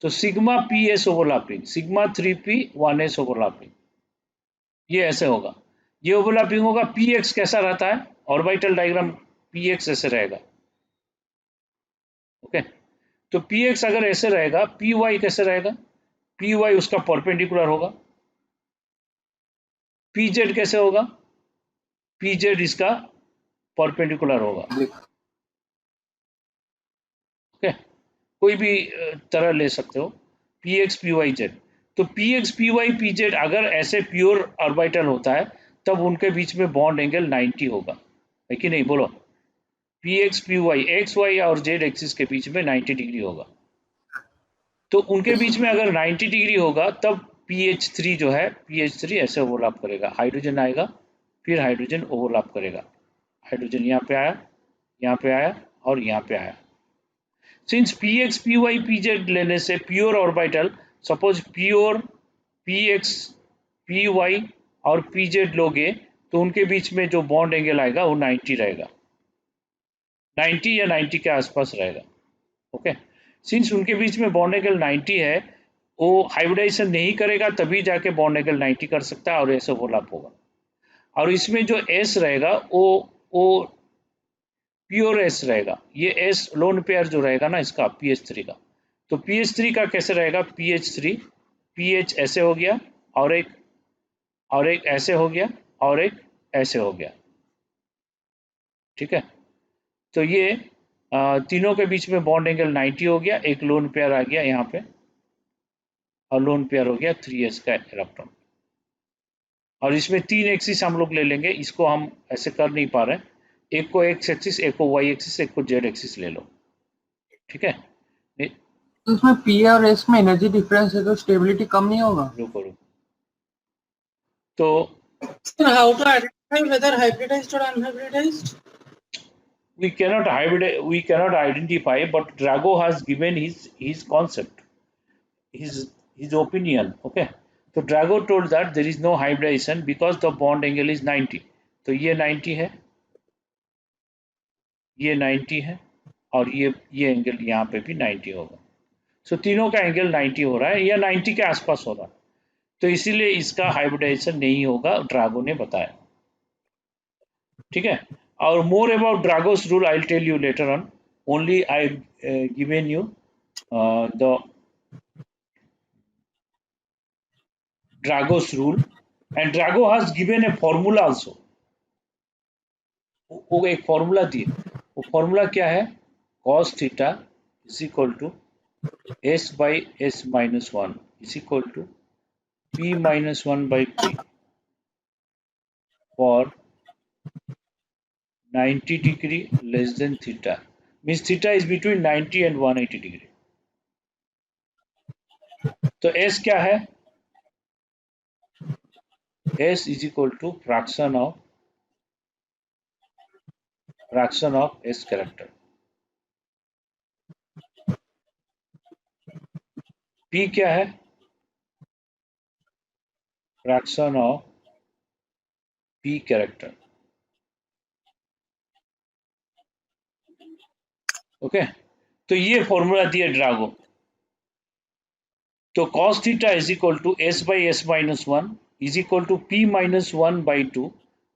[SPEAKER 1] तो sigma ps overlapping, sigma 3p 1s overlapping, ये ऐसे होगा। ये ओवरलैपिंग होगा। px कैसा रहता है, ऑर्बिटल डायग्राम px ऐसे रहेगा, ओके। तो px अगर ऐसे रहेगा, py कैसे रहेगा, py उसका परपेंडिकुलर होगा। pz कैसे होगा, pz इसका परपेंडिकुलर होगा, ओके। कोई भी तरह ले सकते हो, px py z। तो px py pz अगर ऐसे प्योर ऑर्बिटल होता है तब उनके बीच में बॉन्ड एंगल 90 होगा, है कि नहीं, बोलो। px py x y और z एक्सिस के बीच में 90 डिग्री होगा। तो उनके बीच में अगर 90 डिग्री होगा तब pH3 जो है, pH3 ऐसे ओवरलैप करेगा, हाइड्रोजन आएगा, फिर हाइड्रोजन ओवरलैप करेगा, हाइड्रोजन यहाँ पे आया, यहाँ पे आया और यहाँ पे आया। सिंस px py pz लेने से pure orbital, suppose pure px py और pz लोगे तो उनके बीच में जो बॉन्ड एंगल आएगा वो 90 रहेगा, 90 या 90 के आसपास रहेगा, ओके। सिंस उनके बीच में बॉन्ड एंगल 90 है, वो हाइब्रिडाइजेशन नहीं करेगा तभी जाके बॉन्ड एंगल 90 कर सकता है और ऐसे ओवरलैप होगा। और इसमें जो s रहेगा वो प्योर s रहेगा, ये s लोन पेयर जो रहेगा ना इसका pH3 का। तो pH3 का कैसे रहेगा, pH3 pH ऐसे हो गया और एक ऐसे हो गया और एक ऐसे हो गया, ठीक है। तो ये तीनों के बीच में बॉन्ड एंगल 90 हो गया, एक लोन पेयर आ गया यहाँ पे और लोन पेयर हो गया 3s का इलेक्ट्रॉन। और इसमें 3 एक्सिस हम लोग ले लेंगे, इसको हम ऐसे कर नहीं पा रहे हैं, एक को x एक्सिस, एक को y एक्सिस, एक को z एक्सिस ले लो, ठीक है।
[SPEAKER 3] तो उसमें P और S में एनर्जी डिफरेंस है तो स्टेबिलिटी कम नहीं होगा?
[SPEAKER 1] रुको तो
[SPEAKER 5] Sir, how to identify whether hybridized or unhybridized?
[SPEAKER 1] we cannot identify, but Drago has given his concept, his opinion, okay. So Drago told that there is no hybridization because the bond angle is 90. तो ये 90 है, ये 90 है और ये angle यहाँ पे भी 90 होगा। सो तीनों का एंगल 90 हो रहा है या 90 के आसपास हो रहा है, तो इसीलिए इसका हाइब्रिडाइजेशन नहीं होगा, ड्रागो ने बताया, ठीक है। और more about Drago's rule I will tell you later on, only I given you the Drago's rule, and Drago has given a formula also. वो एक फॉर्मूला दिए, वो फॉर्मूला क्या है, cos theta is equal to s by s minus 1 is equal to p minus 1 by p for 90 degree less than theta, means theta is between 90 and 180 degree. तो s क्या है, s is equal to fraction of s character, p क्या है, fraction of p character, okay. तो ये formula दिया ड्रागो। तो cos theta is equal to s by s minus 1 is equal to p minus 1 by 2,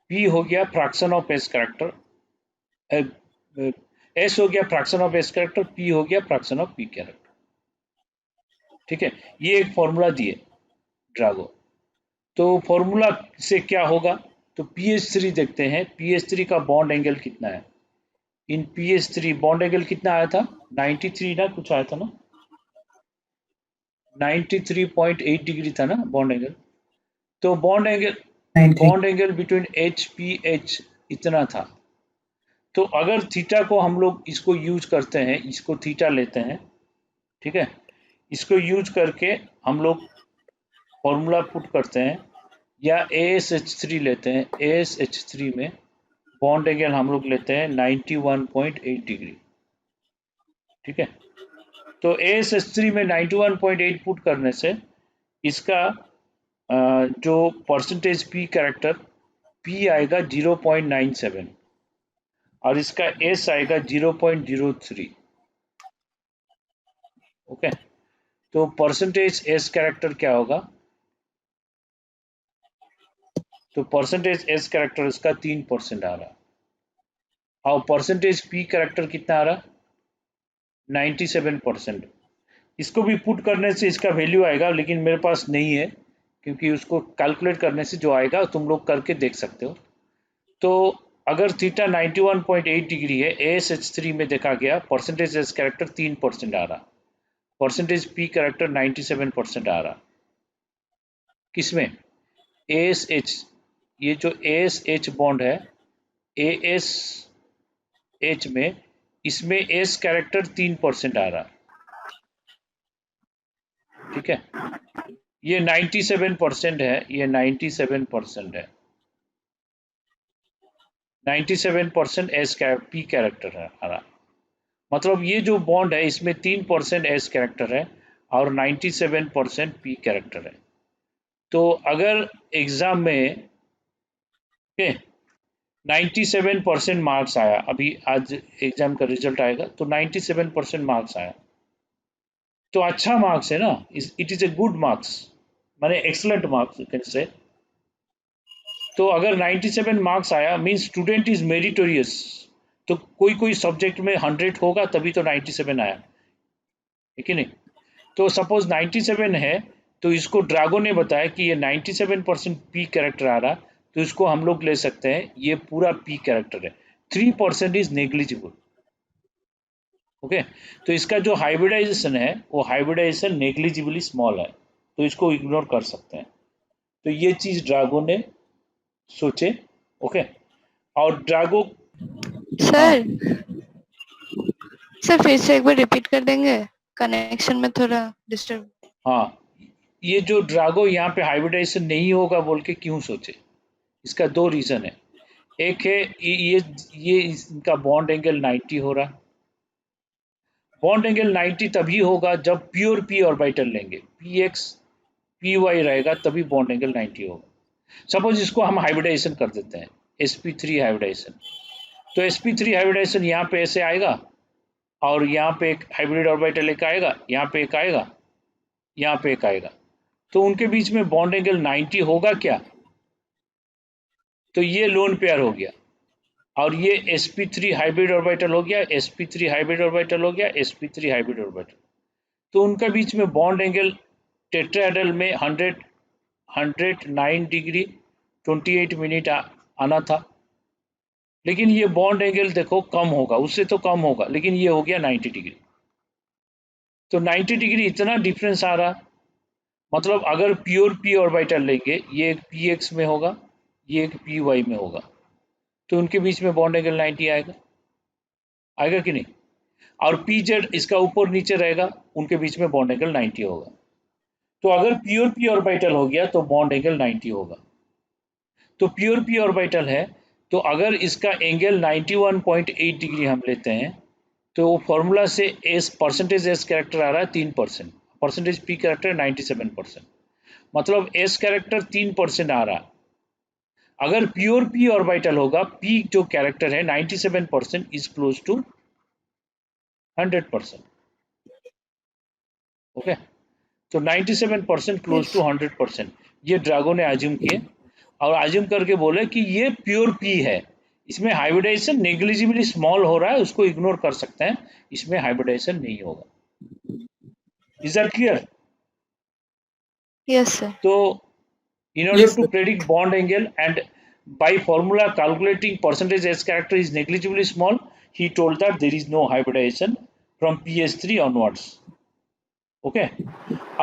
[SPEAKER 1] p हो गया fraction of s character, S हो गया fraction of S character, P हो गया फ्रैक्शन ऑफ पी कैरेक्टर। ठीक है, ये एक फॉर्मूला दिए ड्रागो। तो फॉर्मूला से क्या होगा, तो PH3 देखते हैं, PH3 का बॉन्ड एंगल कितना है। इन PH3 बॉन्ड एंगल कितना आया था, 93 ना कुछ आया था ना, 93.8 डिग्री था ना बॉन्ड एंगल। तो बॉन्ड एंगल बिटवीन HPH इतना था। तो अगर थीटा को हम लोग इसको यूज करते हैं, इसको थीटा लेते हैं, ठीक है, इसको यूज करके हम लोग फॉर्मूला पुट करते हैं, या ASH3 लेते हैं, ASH3 में बॉन्ड एंगल हम लोग लेते हैं 91.8 डिग्री। ठीक है, तो ASH3 में 91.8 पुट करने से इसका जो परसेंटेज पी कैरेक्टर पी आएगा 0.97 और इसका एस आएगा 0.03। ओके, तो परसेंटेज एस कैरेक्टर क्या होगा, तो परसेंटेज एस कैरेक्टर इसका 3% आ रहा और परसेंटेज पी कैरेक्टर कितना आ रहा, 97%। इसको भी पुट करने से इसका वैल्यू आएगा, लेकिन मेरे पास नहीं है, क्योंकि उसको कैलकुलेट करने से जो आएगा तुम लोग करके देख सकते हो। तो अगर थीटा 91.8 डिग्री है, ASH3 में देखा गया परसेंटेज एस कैरेक्टर 3% आ रहा, परसेंटेज पी कैरेक्टर 97% आ रहा। किसमें, ASH, ये जो ASH बॉन्ड है ASH में, इसमें एस कैरेक्टर 3% आ रहा। ठीक है, ये 97% है, ये 97% है, 97% एस पी कैरेक्टर है हमारा। मतलब ये जो बॉन्ड है इसमें 3% एस कैरेक्टर है और 97% पी कैरेक्टर है। तो अगर एग्जाम में 97% मार्क्स आया, अभी आज एग्जाम का रिजल्ट आएगा, तो 97% मार्क्स आया, तो अच्छा मार्क्स है ना, it is a good marks, माने excellent marks you can say. तो अगर 97 मार्क्स आया मींस स्टूडेंट इज मेरिटोरियस, तो कोई कोई सब्जेक्ट में 100 होगा तभी तो 97 आया, है कि नहीं। तो सपोज 97 है, तो इसको ड्रागो ने बताया कि ये 97% पी कैरेक्टर आ रहा, तो इसको हम लोग ले सकते हैं ये पूरा पी कैरेक्टर है, 3% इज नेग्लिजिबल। ओके, तो इसका जो हाइब्रिडाइजेशन है वो हाइब्रिडाइजेशन नेग्लिजिबली स्मॉल है, तो इसको इग्नोर कर सकते हैं। तो ये चीज ड्रागो ने सोचे। ओके, और ड्रागो
[SPEAKER 8] सर सर फिर से एक बार रिपीट कर देंगे, कनेक्शन में थोड़ा डिस्टर्ब।
[SPEAKER 1] हाँ, ये जो ड्रागो यहाँ पे हाइब्रिडाइजेशन नहीं होगा बोल के क्यों सोचे, इसका दो रीजन है। एक है ये इनका बॉन्ड एंगल 90 हो रहा, बॉन्ड एंगल 90 तभी होगा जब प्योर पी ऑर्बिटल लेंगे, px py रहेगा तभी बॉन्ड एंगल 90 होगा। सपोज इसको हम हाइब्रिडाइजेशन कर देते हैं, sp3 हाइब्रिडाइजेशन, तो sp3 हाइब्रिडाइजेशन यहाँ पे ऐसे आएगा और यहाँ पे एक हाइब्रिड ऑर्बिटल एक आएगा, यहाँ पे एक आएगा, यहाँ पे एक आएगा, तो उनके बीच में बॉन्ड एंगल 90 होगा क्या, तो ये लोन पेयर हो गया और ये sp3 हाइब्रिड ऑर्बिटल हो गया, sp3 हाइब्रिड ऑर्बिटल हो गया, sp3 हाइब्रिड ऑर्बिटल। तो उनके बीच में बॉन्ड एंगल टेट्राहेड्रल में 109 डिग्री 28 मिनट आना था, लेकिन ये बॉन्ड एंगल देखो कम होगा, उससे तो कम होगा, लेकिन ये हो गया 90 डिग्री। तो 90 डिग्री इतना डिफरेंस आ रहा, मतलब अगर प्योर पी ऑर्बिटल लेंगे, ये एक px में होगा, ये एक py में होगा, तो उनके बीच में बॉन्ड एंगल 90 आएगा, आएगा कि नहीं। और pz इसका ऊपर नीचे रहेगा, उनके बीच में बॉन्ड एंगल 90 होगा। तो अगर प्योर पी ऑर्बिटल हो गया तो बॉन्ड एंगल 90 होगा। तो प्योर पी ऑर्बिटल है, तो अगर इसका एंगल 91.8 डिग्री हम लेते हैं, तो फॉर्मूला से एस परसेंटेज एस कैरेक्टर आ रहा है 3%, परसेंटेज पी कैरेक्टर 97%, मतलब एस कैरेक्टर 3% आ रहा। अगर प्योर पी ऑर्बिटल होगा, पी जो कैरेक्टर है 97% इज क्लोज टू 100%। ओके, तो 97% क्लोज टू 100% ये ड्रागो ने आज्यूम किए और आज्यूम करके बोले कि ये प्योर पी है, इसमें हाइब्रिडाइजेशन नेग्लिजिबली स्मॉल हो रहा है, उसको इग्नोर कर सकते हैं, इसमें हाइब्रिडाइजेशन नहीं होगा। Is that clear?
[SPEAKER 8] Yes, sir.
[SPEAKER 1] तो in order
[SPEAKER 6] Yes,
[SPEAKER 1] to
[SPEAKER 6] sir.
[SPEAKER 1] predict bond angle and by formula calculating percentage S character is negligibly small, he told that there is no hybridization from PS3 onwards. Okay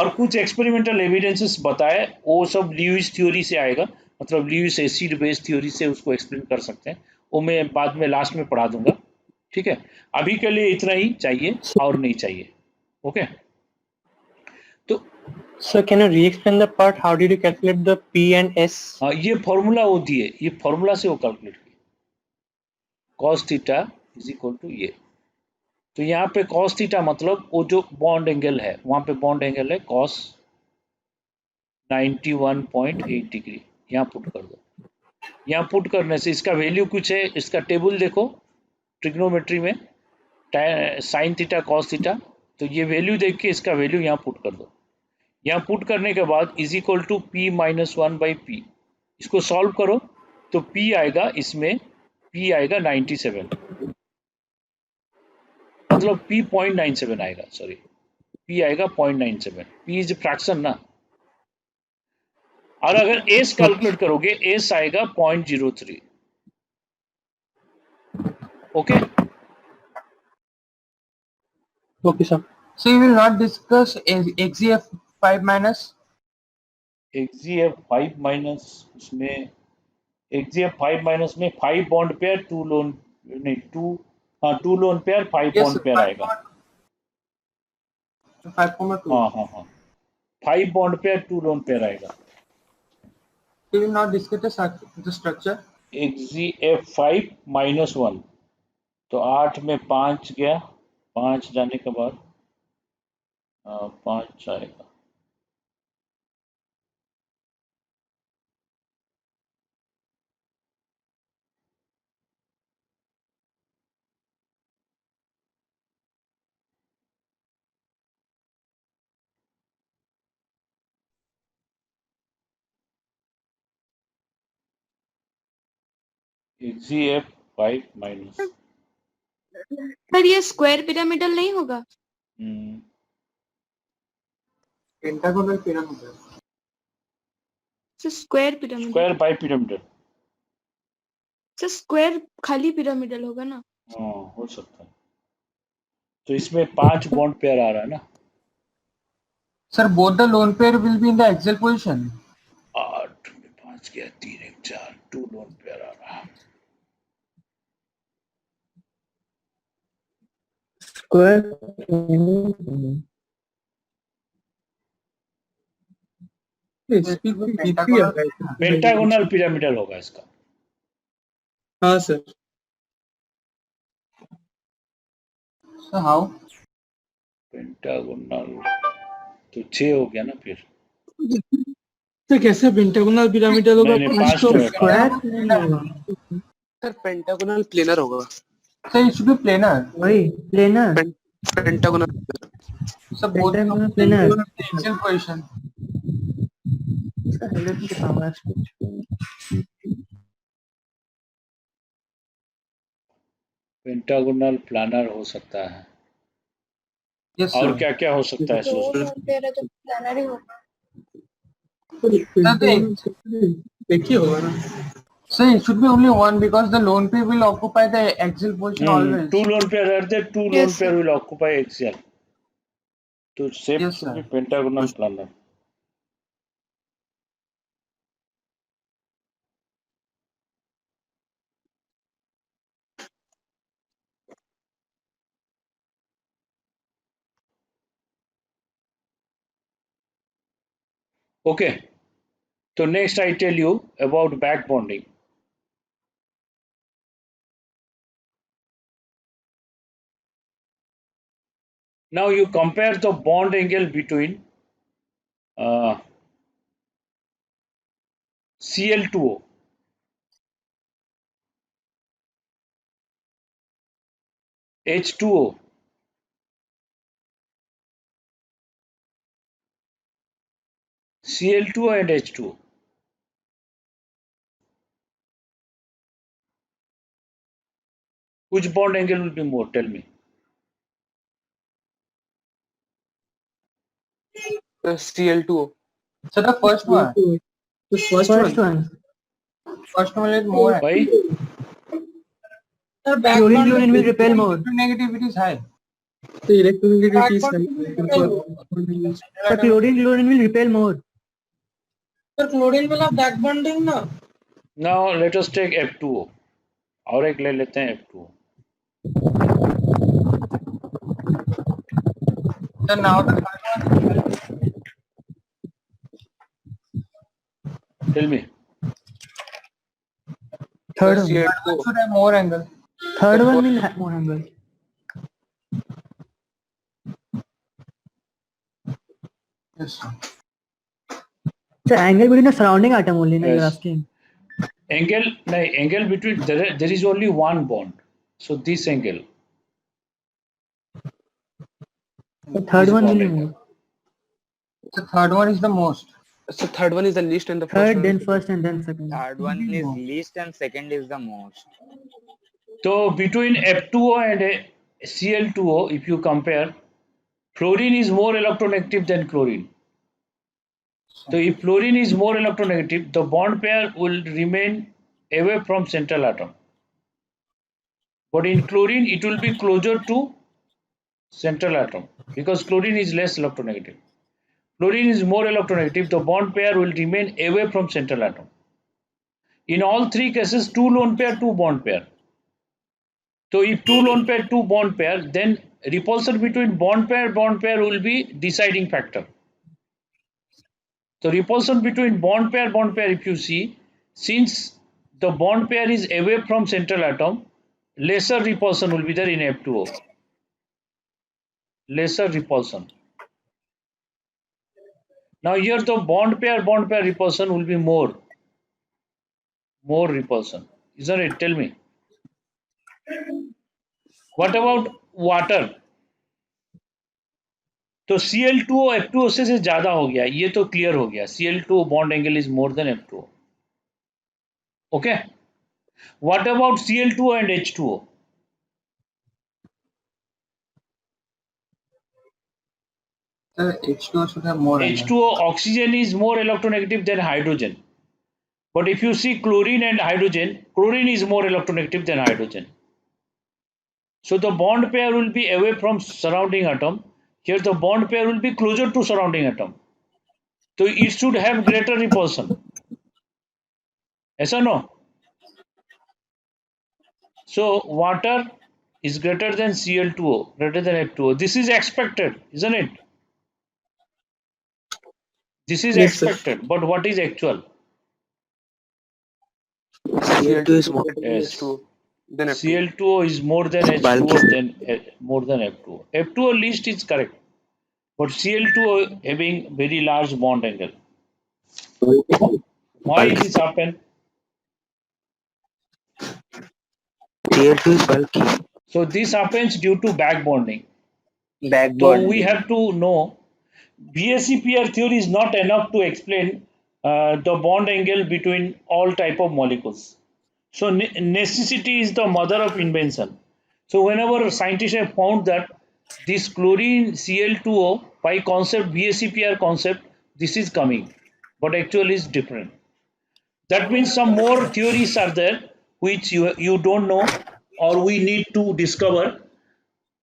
[SPEAKER 1] और कुछ experimental evidences बताए, वो सब Lewis theory से आएगा, मतलब Lewis acid base theory से उसको एक्सप्लेन कर सकते हैं, वो मैं बाद में लास्ट में पढ़ा दूंगा। ठीक है, अभी के लिए इतना ही चाहिए और नहीं चाहिए। ओके तो
[SPEAKER 9] So can you re-explain the part? How did you calculate the P and S?
[SPEAKER 1] हाँ, ये फॉर्मूला वो दिए, ये फॉर्मूला से वो कैलकुलेट किया, cos theta is equal to ये। तो यहाँ पे cos थीटा मतलब वो जो बॉन्ड एंगल है, वहां पे बॉन्ड एंगल है cos 91.8 डिग्री, यहाँ पुट कर दो। यहाँ पुट करने से इसका वैल्यू कुछ है, इसका टेबल देखो ट्रिग्नोमेट्री में, साइन थीटा cos थीटा, तो ये वैल्यू देख के इसका वैल्यू यहाँ पुट कर दो। यहाँ पुट करने के बाद is equal to P minus 1/P, इसको सॉल्व करो तो P आएगा, इसमें P आएगा 97, मतलब P 0.97 आएगा, सॉरी P आएगा 0.97, P इज फ्रैक्शन ना। और अगर S कैलकुलेट करोगे S आएगा 0.03। Okay
[SPEAKER 9] Okay, sir.
[SPEAKER 3] So you will not discuss XGF5 minus.
[SPEAKER 1] XGF5 minus, उसमें XGF5 माइनस में 5 बॉन्ड पेयर 2 लोन, नहीं 2, हाँ 2 lone pair 5
[SPEAKER 3] Yes,
[SPEAKER 1] bond
[SPEAKER 3] sir.
[SPEAKER 1] Pair आएगा।
[SPEAKER 3] 5,2.
[SPEAKER 1] हाँ हाँ हाँ 5 बॉन्ड पेयर 2 लोन पेयर आएगा।
[SPEAKER 3] You will not discuss the structure.
[SPEAKER 1] XGF5 minus 1, तो 8 में 5 गया, 5 जाने के बाद 5 आएगा। XGF5 माइनस,
[SPEAKER 8] सर ये स्क्वायर पिरामिडल नहीं होगा?
[SPEAKER 3] Pentagonal pyramid.
[SPEAKER 8] Sir square pyramidal,
[SPEAKER 1] square bi pyramidal,
[SPEAKER 8] sir square खाली पिरामिडल होगा ना?
[SPEAKER 1] हाँ हो सकता है। तो इसमें 5 बॉन्ड पेयर आ रहा है ना,
[SPEAKER 3] Sir, both the lone pair will be in the axial position.
[SPEAKER 1] 8 में 5 गया, 3 1 4, 2 लोन पेयर आ रहा है।
[SPEAKER 9] Square.
[SPEAKER 6] P3 आ रहा है।
[SPEAKER 1] पेंटागोनल पिरामिडल होगा इसका।
[SPEAKER 6] हाँ सर।
[SPEAKER 3] So how?
[SPEAKER 1] पेंटागोनल तो 6 हो गया ना फिर,
[SPEAKER 7] तो कैसे पेंटागोनल पिरामिडल होगा?
[SPEAKER 1] नहीं,
[SPEAKER 7] 5
[SPEAKER 1] 5
[SPEAKER 7] तो
[SPEAKER 1] तो है,
[SPEAKER 9] Square नहीं होगा।
[SPEAKER 10] सर पेंटागोनल प्लेनर होगा।
[SPEAKER 3] So it should be planar.
[SPEAKER 9] वही planar.
[SPEAKER 10] Pentagonal
[SPEAKER 3] So both
[SPEAKER 9] Pentagonal
[SPEAKER 3] of them
[SPEAKER 9] planar.
[SPEAKER 3] will be in the axial position.
[SPEAKER 9] Let me power switch.
[SPEAKER 1] Pentagonal planar हो सकता है।
[SPEAKER 3] Yes,
[SPEAKER 1] और
[SPEAKER 3] sir.
[SPEAKER 1] क्या क्या हो सकता है सोच लो।
[SPEAKER 8] तो प्लानर ही होगा।
[SPEAKER 6] एक ही होगा ना।
[SPEAKER 3] So it should be only one because the lone pair will occupy the axial position always.
[SPEAKER 1] 2 lone pair रहते, 2 lone
[SPEAKER 8] Yes,
[SPEAKER 1] pair
[SPEAKER 8] sir.
[SPEAKER 1] Will occupy axial, तो shape
[SPEAKER 3] Yes, sir.
[SPEAKER 1] Pentagonal planar. Okay, so next I tell you about back bonding. Now you compare the bond angle between Cl2O, H2O, Cl2O and H2O. Which bond angle will be more? Tell me.
[SPEAKER 10] Cl2O.
[SPEAKER 3] So the first one.
[SPEAKER 6] The first one.
[SPEAKER 3] First one is more.
[SPEAKER 1] Why?
[SPEAKER 5] Sir, back
[SPEAKER 7] Chlorine
[SPEAKER 5] bonding
[SPEAKER 7] chlorine will repel more.
[SPEAKER 3] Negativity is high.
[SPEAKER 6] The electronegativity is
[SPEAKER 5] Back
[SPEAKER 6] high.
[SPEAKER 5] bonding
[SPEAKER 7] The chlorine will repel more.
[SPEAKER 5] sir, chlorine will have back bonding ना.
[SPEAKER 1] Now let us take F2O. और एक ले लेते हैं F2O.
[SPEAKER 3] So now the third one.
[SPEAKER 1] Tell me.
[SPEAKER 7] Third one.
[SPEAKER 10] Cl2O.
[SPEAKER 3] Should have more angle.
[SPEAKER 7] Third one will have more angle.
[SPEAKER 3] Yes.
[SPEAKER 7] The angle between the surrounding atom only, no, you're
[SPEAKER 1] Yes.
[SPEAKER 7] asking.
[SPEAKER 1] Angle between there is only one bond. So this angle.
[SPEAKER 7] The third
[SPEAKER 1] This
[SPEAKER 7] one will
[SPEAKER 1] bond
[SPEAKER 7] be
[SPEAKER 1] angle.
[SPEAKER 7] more.
[SPEAKER 3] The third one is the most.
[SPEAKER 10] So third one is the least and the first
[SPEAKER 7] Third,
[SPEAKER 10] one
[SPEAKER 7] then
[SPEAKER 10] is
[SPEAKER 7] first, and then second.
[SPEAKER 2] Third one is least and second is the most.
[SPEAKER 1] So between F2O and Cl2O, if you compare, fluorine is more electronegative than chlorine. So if fluorine is more electronegative, the bond pair will remain away from central atom. But in chlorine, it will be closer to central atom because chlorine is less electronegative. Fluorine is more electronegative, the bond pair will remain away from central atom. In all three cases, 2 lone pair, 2 bond pair. So if 2 lone pair, 2 bond pair, then repulsion between bond pair will be deciding factor. So repulsion between bond pair, if you see, since the bond pair is away from central atom, lesser repulsion will be there in F2O. Lesser repulsion. Now here the bond pair repulsion will be more. More repulsion. Isn't it? Tell me. What about water? तो Cl2O F2O से ज़्यादा हो गया, ये तो clear हो गया. Cl2O bond angle is more than F2O. Okay. What about Cl2O and H2O?
[SPEAKER 3] The H2O should have more angle.
[SPEAKER 1] H2O, oxygen is more electronegative than hydrogen. But if you see chlorine and hydrogen, chlorine is more electronegative than hydrogen. So the bond pair will be away from surrounding atom. Here the bond pair will be closer to surrounding atom. So it should have greater repulsion. Yes or no? So water is greater than Cl2O, greater than F2O. This is expected, isn't it? This is
[SPEAKER 6] Yes, sir.
[SPEAKER 1] expected, but what is actual?
[SPEAKER 10] Cl2 is more than
[SPEAKER 1] Yes.
[SPEAKER 10] H2O. Then F2O.
[SPEAKER 1] Cl2O is more than H2O than more than F2O. F2O least is correct, but Cl2O having very large bond angle. Why this happen?
[SPEAKER 10] Cl2 is bulky.
[SPEAKER 1] So this happens due to back bonding.
[SPEAKER 2] Back
[SPEAKER 1] So
[SPEAKER 2] bonding.
[SPEAKER 1] we have to know BSE-PR theory is not enough to explain the bond angle between all type of molecules. So necessity is the mother of invention. So whenever scientists have found that this chlorine Cl2O by concept BSE-PR concept, this is coming, but actually is different. That means some more theories are there which you don't know or we need to discover,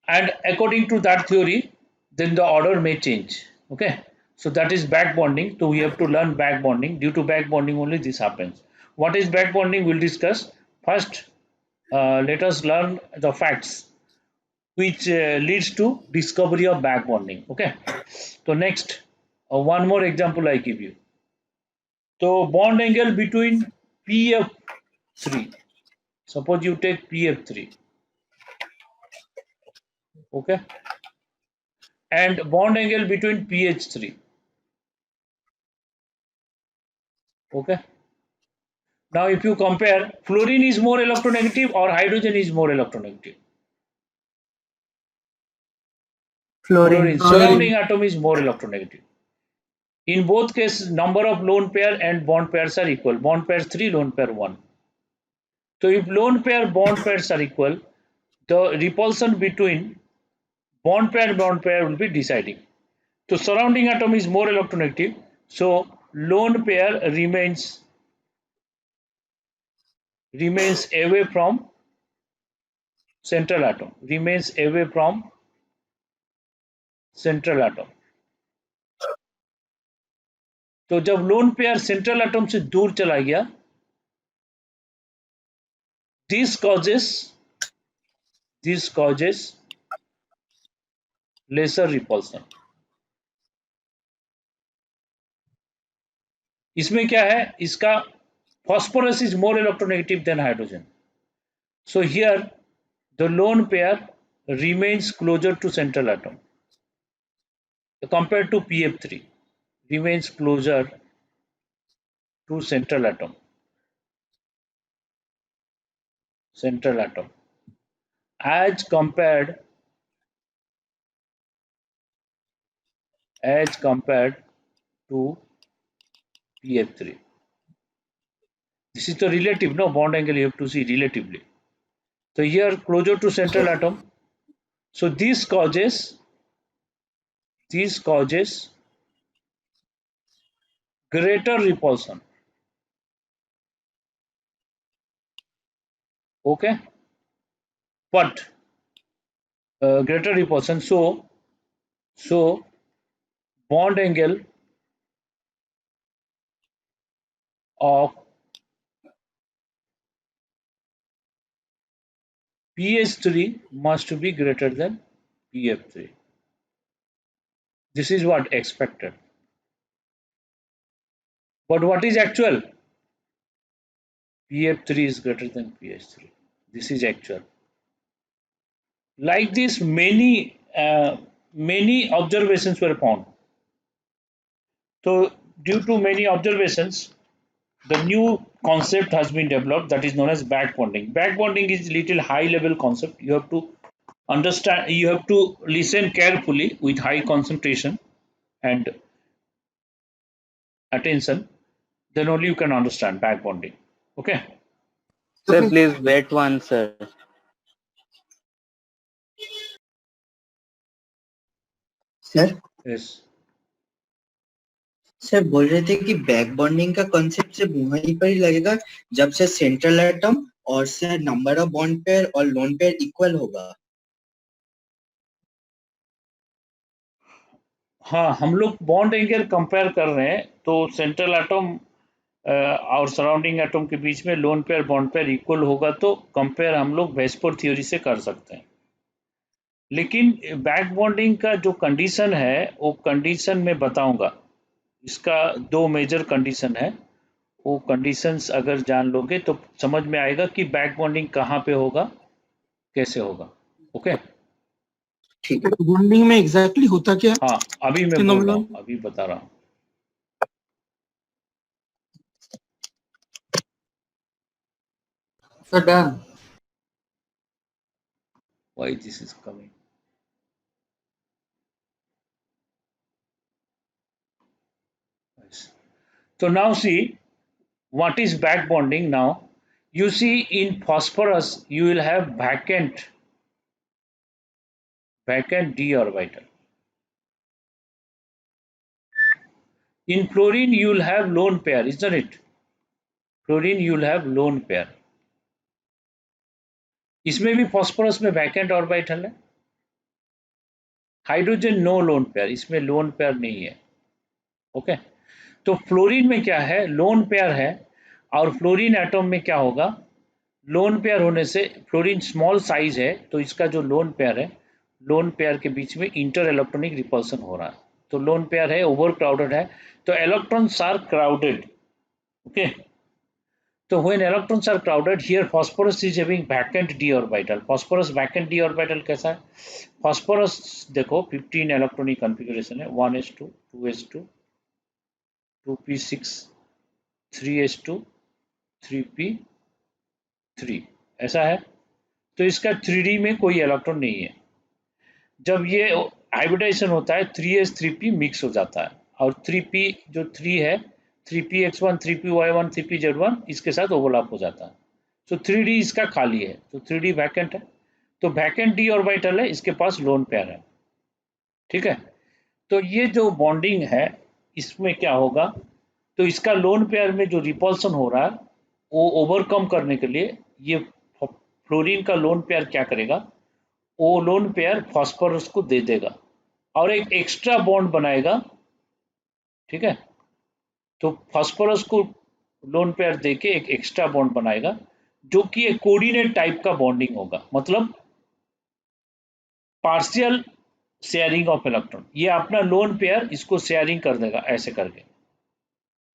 [SPEAKER 1] and according to that theory, then the order may change. Okay, so that is back bonding. So we have to learn back bonding. Due to back bonding only this happens. What is back bonding? We'll discuss. First, let us learn the facts which leads to discovery of back bonding. Okay, so next, one more example I give you. So bond angle between PF3. Suppose you take PF3. Okay, and bond angle between PH3. Okay. Now if you compare, fluorine is more electronegative or hydrogen is more electronegative?
[SPEAKER 7] Fluorine.
[SPEAKER 1] Surrounding atom is more electronegative. In both cases, number of lone pair and bond pairs are equal. Bond pairs 3, lone pair 1. So if lone pair bond pairs are equal, the repulsion between bond pair will be deciding. So surrounding atom is more electronegative, so lone pair remains away from central atom, तो जब lone pair central atom से दूर चला गया, this causes lesser repulsion. इसमें क्या है, इसका phosphorus is more electronegative than hydrogen, so here the lone pair remains closer to central atom compared to PF3, remains closer to central atom as compared to PF3. This is the relative, no bond angle you have to see relatively. So here closer to central atom, so this causes greater repulsion. Okay, but greater repulsion, so bond angle of PH3 must be greater than PF3. This is what expected. But what is actual? PF3 is greater than PH3. This is actual. Like this, many observations were found. So due to many observations, the new concept has been developed that is known as back bonding. Back bonding is little high level concept. You have to understand, you have to listen carefully with high concentration and attention, then only you can understand back bonding. Okay.
[SPEAKER 2] Sir, please wait one, sir.
[SPEAKER 11] Sir
[SPEAKER 1] Yes.
[SPEAKER 11] Sir बोल रहे थे कि back bonding का concept सिर्फ वहीं पर ही लगेगा जब से सेंट्रल एटम और से नंबर ऑफ बॉन्ड पेयर और लोन पेयर इक्वल होगा.
[SPEAKER 1] हाँ, हम लोग बॉन्ड एंगल कंपेयर कर रहे हैं, तो सेंट्रल एटम और सराउंडिंग एटम के बीच में lone pair bond pair equal होगा तो कंपेयर हम लोग वेस्पर थ्योरी से कर सकते हैं. लेकिन बैक बॉन्डिंग का जो कंडीशन है वो कंडीशन में बताऊंगा. इसका 2 मेजर कंडीशन है, वो कंडीशंस अगर जान लोगे तो समझ में आएगा कि बैक बॉन्डिंग कहाँ पे होगा, कैसे होगा. ओके,
[SPEAKER 11] ठीक है.
[SPEAKER 6] बॉन्डिंग में एग्जैक्टली होता क्या?
[SPEAKER 1] हाँ अभी मैं बोल रहा हूँ, अभी बता रहा हूँ.
[SPEAKER 3] So done.
[SPEAKER 1] Why this is coming? So now see what is back bonding. Now you see in phosphorus you will have vacant d orbital. In fluorine you will have lone pair, isn't it? Fluorine you will have lone pair. इसमें भी phosphorus में vacant orbital है. Hydrogen no lone pair, इसमें lone pair नहीं है. Okay, तो fluorine में क्या है, लोन पेयर है. और फ्लोरीन एटम में क्या होगा, लोन पेयर होने से फ्लोरीन स्मॉल साइज है तो इसका जो लोन पेयर है, लोन पेयर के बीच में इंटर इलेक्ट्रॉनिक रिपल्सन हो रहा है. तो लोन पेयर है, ओवर क्राउडेड है, तो इलेक्ट्रॉन्स आर क्राउडेड. ओके, तो when electrons are crowded here phosphorus is having vacant d orbital. Phosphorus vacant d orbital कैसा है, फास्फोरस देखो 15 इलेक्ट्रॉनिक कॉन्फ़िगरेशन है, 1s2 2s2 2p6 3s2 3p3 ऐसा है. तो इसका 3d में कोई इलेक्ट्रॉन नहीं है. जब ये हाइब्रिडाइजेशन होता है 3s 3p मिक्स हो जाता है और 3p जो 3 है 3px1 3py1 3pz1 इसके साथ ओवरलैप हो जाता है. तो 3d इसका खाली है, तो 3d वैकेंट है. तो वैकेंट डी ऑर्बिटल है, इसके पास लोन पेयर है, ठीक है। तो ये जो बॉन्डिंग है इसमें क्या होगा, तो इसका लोन पेयर में जो रिपल्सन हो रहा है वो ओवरकम करने के लिए ये फ्लोरीन का लोन पेयर क्या करेगा, वो लोन पेयर फास्फोरस को दे देगा और एक एक्स्ट्रा बॉन्ड बनाएगा, ठीक है। तो फास्फोरस को लोन पेयर देके एक एक्स्ट्रा बॉन्ड बनाएगा जो कि एक कोऑर्डिनेट टाइप का बॉन्डिंग होगा, मतलब पार्शियल शेयरिंग ऑफ इलेक्ट्रॉन। ये अपना लोन पेयर इसको शेयरिंग कर देगा, ऐसे करके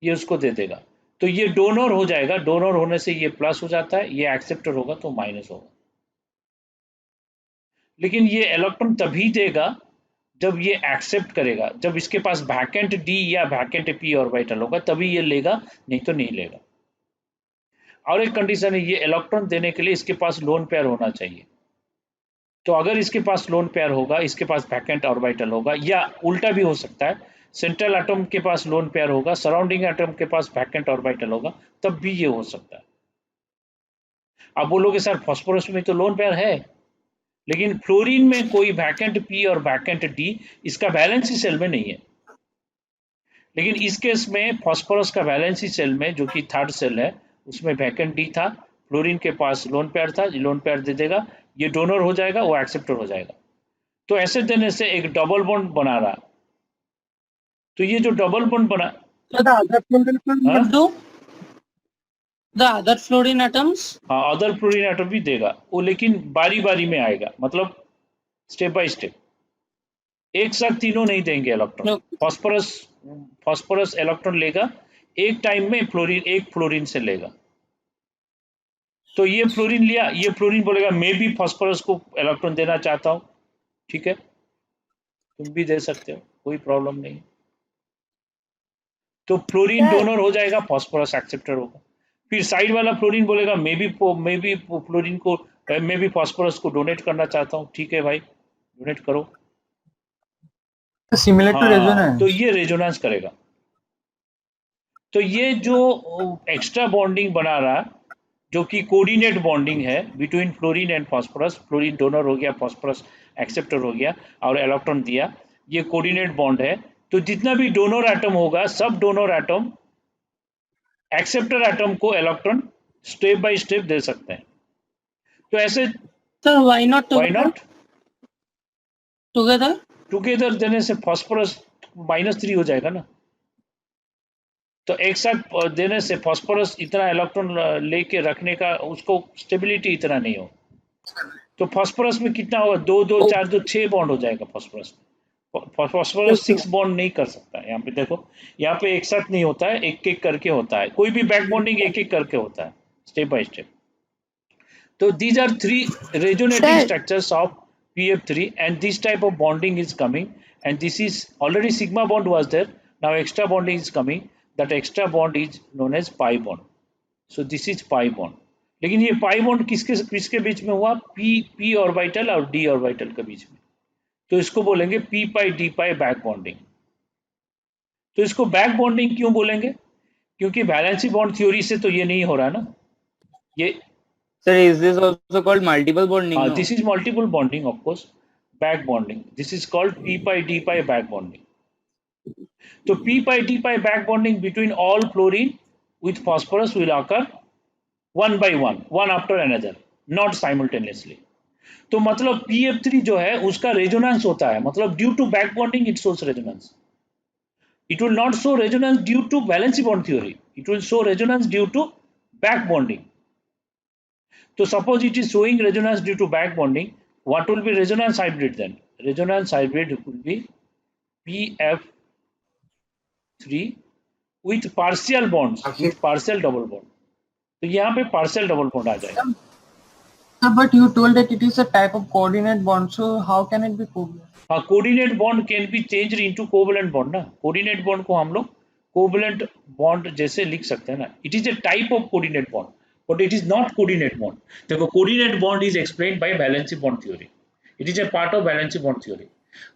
[SPEAKER 1] ये उसको दे देगा, तो ये डोनर हो जाएगा। डोनर होने से ये प्लस हो जाता है, ये एक्सेप्टर होगा तो माइनस होगा। लेकिन ये इलेक्ट्रॉन तभी देगा जब ये एक्सेप्ट करेगा, जब इसके पास वैकेंट डी या वैकेंट पी ऑर्बिटल होगा तभी ये लेगा, नहीं तो नहीं लेगा। और एक कंडीशन है, ये इलेक्ट्रॉन देने के लिए इसके पास लोन पेयर होना चाहिए। तो अगर इसके पास लोन पेयर होगा, इसके पास वैकेंट ऑर्बिटल होगा, या उल्टा भी हो सकता है, सेंट्रल एटम के पास लोन पेयर होगा, सराउंडिंग एटम के पास वैकेंट ऑर्बिटल होगा, तब भी ये हो सकता है। आप बोलोगे सर फास्फोरस में तो लोन पेयर है, लेकिन फ्लोरीन में कोई वैकेंट पी और वैकेंट डी इसका वैलेंसी सेल में नहीं है। लेकिन इस केस में फास्फोरस का वैलेंसी सेल में, जो कि थर्ड सेल है, उसमें वैकेंट डी था, फ्लोरीन के पास लोन पेयर था, लोन पेयर दे देगा, ये डोनर हो जाएगा, वो एक्सेप्टर हो जाएगा। तो ऐसे देने से एक डबल बॉन्ड बना रहा। तो ये जो डबल बॉन्ड बना,
[SPEAKER 5] The other fluorine atoms?
[SPEAKER 1] हाँ अदर फ्लोरीन एटम भी देगा वो, लेकिन बारी बारी में आएगा, मतलब स्टेप बाय स्टेप, एक साथ तीनों नहीं देंगे इलेक्ट्रॉन। फास्फोरस इलेक्ट्रॉन लेगा एक टाइम में, फ्लोरीन एक फ्लोरीन से लेगा। तो ये फ्लोरीन लिया, ये फ्लोरीन बोलेगा मैं भी फास्फोरस को इलेक्ट्रॉन देना चाहता हूँ, ठीक है, तुम भी दे सकते हो, कोई प्रॉब्लम नहीं। तो फ्लोरीन डोनर हो जाएगा, फास्फोरस एक्सेप्टर होगा। फिर साइड वाला फ्लोरीन बोलेगा मैं भी फ्लोरीन को, मैं भी फास्फोरस को डोनेट करना चाहता हूँ, ठीक है भाई डोनेट करो।
[SPEAKER 3] Similar to resonance.
[SPEAKER 1] तो ये रेजोनेंस करेगा। तो ये जो एक्स्ट्रा बॉन्डिंग बना रहा, जो कि कोऑर्डिनेट बॉन्डिंग है between fluorine and phosphorus, fluorine donor हो गया, फास्फोरस एक्सेप्टर हो गया और इलेक्ट्रॉन दिया, ये कोऑर्डिनेट बॉन्ड है। तो जितना भी डोनर एटम होगा, सब डोनर एटम एक्सेप्टर एटम को इलेक्ट्रॉन स्टेप बाय स्टेप दे सकते हैं। तो ऐसे
[SPEAKER 5] Sir, why not together?
[SPEAKER 1] Together देने से फास्फोरस -3 हो जाएगा ना। तो एक साथ देने से फास्फोरस इतना इलेक्ट्रॉन लेके रखने का, उसको स्टेबिलिटी इतना नहीं हो। तो फास्फोरस में कितना होगा, 2 2 4 2 6 बॉन्ड हो जाएगा फास्फोरस। फास्फोरस 6 बॉन्ड नहीं कर सकता है। यहाँ पे देखो, यहाँ पे एक साथ नहीं होता है, एक एक करके होता है। कोई भी बैक बॉन्डिंग एक एक करके होता है, स्टेप बाय स्टेप। तो these are 3 resonating structures of PF3, and this type of bonding is coming, and this is already sigma bond was there, now extra bonding is coming. That extra bond is known as pi bond. So this is pi bond. लेकिन ये pi bond किसके बीच में हुआ, p orbital और d orbital के बीच में। तो इसको बोलेंगे p pi d pi back bonding. तो इसको बैक बॉन्डिंग क्यों बोलेंगे, क्योंकि वैलेंसी बॉन्ड थ्योरी से तो ये नहीं हो रहा ना। ये
[SPEAKER 2] Sir, is this also called multiple bonding? No?
[SPEAKER 1] This is multiple bonding, of course. Back bonding. This is called p pi d pi back bonding. So p pi d pi back bonding between all fluorine with phosphorus will occur one by one after another, not simultaneously. तो मतलब PF3 जो है उसका resonance होता है, मतलब due to back bonding it shows resonance. It will not show resonance due to valency bond theory. It will show resonance due to back bonding. So suppose it is showing resonance due to back bonding, what will be resonance hybrid then? Resonance hybrid will be PF3 with partial bonds, with partial double bond. तो यहाँ पे partial double bond आ जाएगा.
[SPEAKER 3] But you told that it is a type of coordinate bond, so how can it be covalent?
[SPEAKER 1] हाँ, coordinate bond can be changed into covalent bond ना. Coordinate bond को हम लोग covalent bond जैसे लिख सकते हैं ना. It is a type of coordinate bond, but it is not coordinate bond. देखो, coordinate bond is explained by valency bond theory. It is a part of valency bond theory.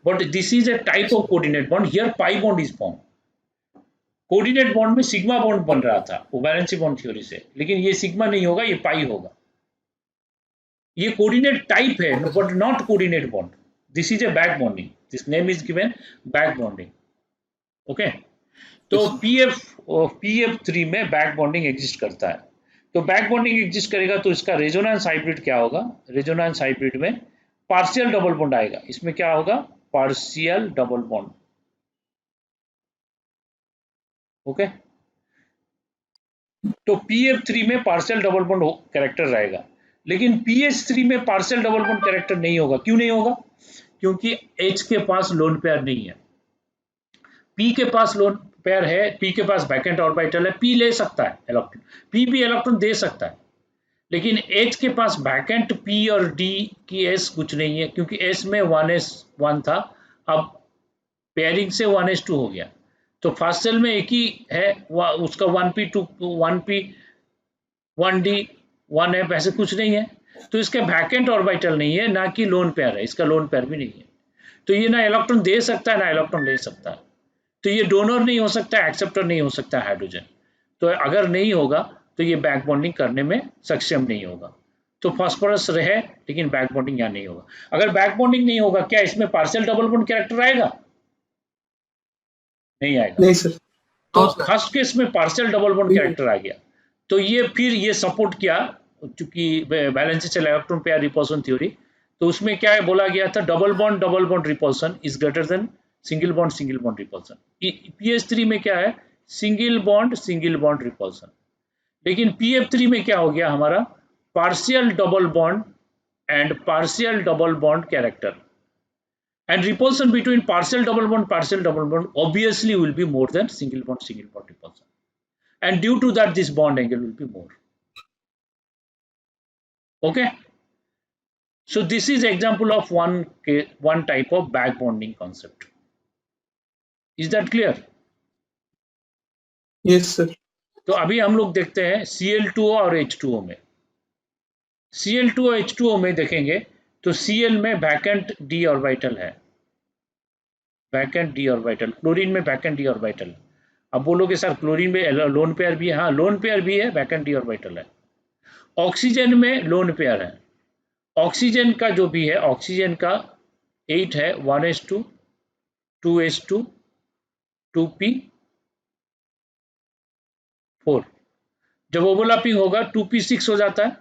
[SPEAKER 1] But this is a type of coordinate bond. Here pi bond is formed. Coordinate bond में sigma bond बन रहा था वो valency bond theory से, लेकिन ये sigma नहीं होगा, ये पाई होगा. ये कोऑर्डिनेट टाइप है but not coordinate bond. This is a back bonding. This name is given back bonding. Okay. तो PF3 में बैक बॉन्डिंग एग्जिस्ट करता है. तो बैक बॉन्डिंग एग्जिस्ट करेगा तो इसका रेजोनेंस हाइब्रिड क्या होगा? रेजोनेंस हाइब्रिड में पार्शियल डबल बॉन्ड आएगा. इसमें क्या होगा? Partial double bond. ओके. तो PF3 में पार्शियल डबल बॉन्ड कैरेक्टर रहेगा, लेकिन PH3 में पार्शियल डबल बॉन्ड कैरेक्टर नहीं होगा. क्यों नहीं होगा? क्योंकि H के पास लोन पेयर नहीं है. P के पास लोन पेयर है, P के पास वैकेंट ऑर्बिटल है, P ले सकता है इलेक्ट्रॉन, P भी इलेक्ट्रॉन दे सकता है, लेकिन H के पास वैकेंट P और D की S कुछ नहीं है, क्योंकि S में 1s1 था, अब पेयरिंग से 1s2 हो गया. तो फर्स्ट सेल में एक ही है, उसका 1p 1p 1d 1 है, वैसे कुछ नहीं है. तो इसके वैकेंट ऑर्बिटल नहीं है, ना कि लोन पेयर है. इसका लोन पेयर भी नहीं है. तो ये ना इलेक्ट्रॉन दे सकता है ना इलेक्ट्रॉन ले सकता है. तो ये डोनर नहीं हो सकता, एक्सेप्टर नहीं हो सकता हाइड्रोजन. तो अगर नहीं होगा तो ये बैक बॉन्डिंग करने में सक्षम नहीं होगा. तो फास्फोरस रहे लेकिन बैक बॉन्डिंग यहाँ नहीं होगा. अगर बैक बॉन्डिंग नहीं होगा, क्या इसमें पार्शियल डबल बॉन्ड कैरेक्टर आएगा? नहीं आएगा.
[SPEAKER 6] नहीं सर.
[SPEAKER 1] तो फर्स्ट केस में पार्शियल डबल बॉन्ड कैरेक्टर आ गया. तो ये फिर ये सपोर्ट किया, चूंकि valency shell electron pair repulsion theory, तो उसमें क्या बोला गया था? Double bond repulsion is greater than single bond repulsion. PH3 में क्या है? Single bond repulsion. लेकिन PF3 में क्या हो गया हमारा? Partial double bond and partial double bond character. And repulsion between partial double bond obviously will be more than single bond repulsion. And due to that, this bond angle will be more. Okay. So this is example of one type of back bonding concept. Is that clear?
[SPEAKER 6] Yes sir.
[SPEAKER 1] तो अभी हम लोग देखते हैं Cl2O और H2O में. Cl2O H2O में देखेंगे तो Cl में वैकेंट d ऑर्बिटल है, वैकेंट d ऑर्बिटल. क्लोरीन में वैकेंट d ऑर्बिटल. अब बोलोगे सर क्लोरीन में लोन पेयर भी है. हाँ, लोन पेयर भी है, वैकेंट d ऑर्बिटल है. ऑक्सीजन में लोन पेयर है. ऑक्सीजन का जो भी है, ऑक्सीजन का 8 है, 1s2 2s2 2p4. जब ओवरलैपिंग होगा 2p6 हो जाता है,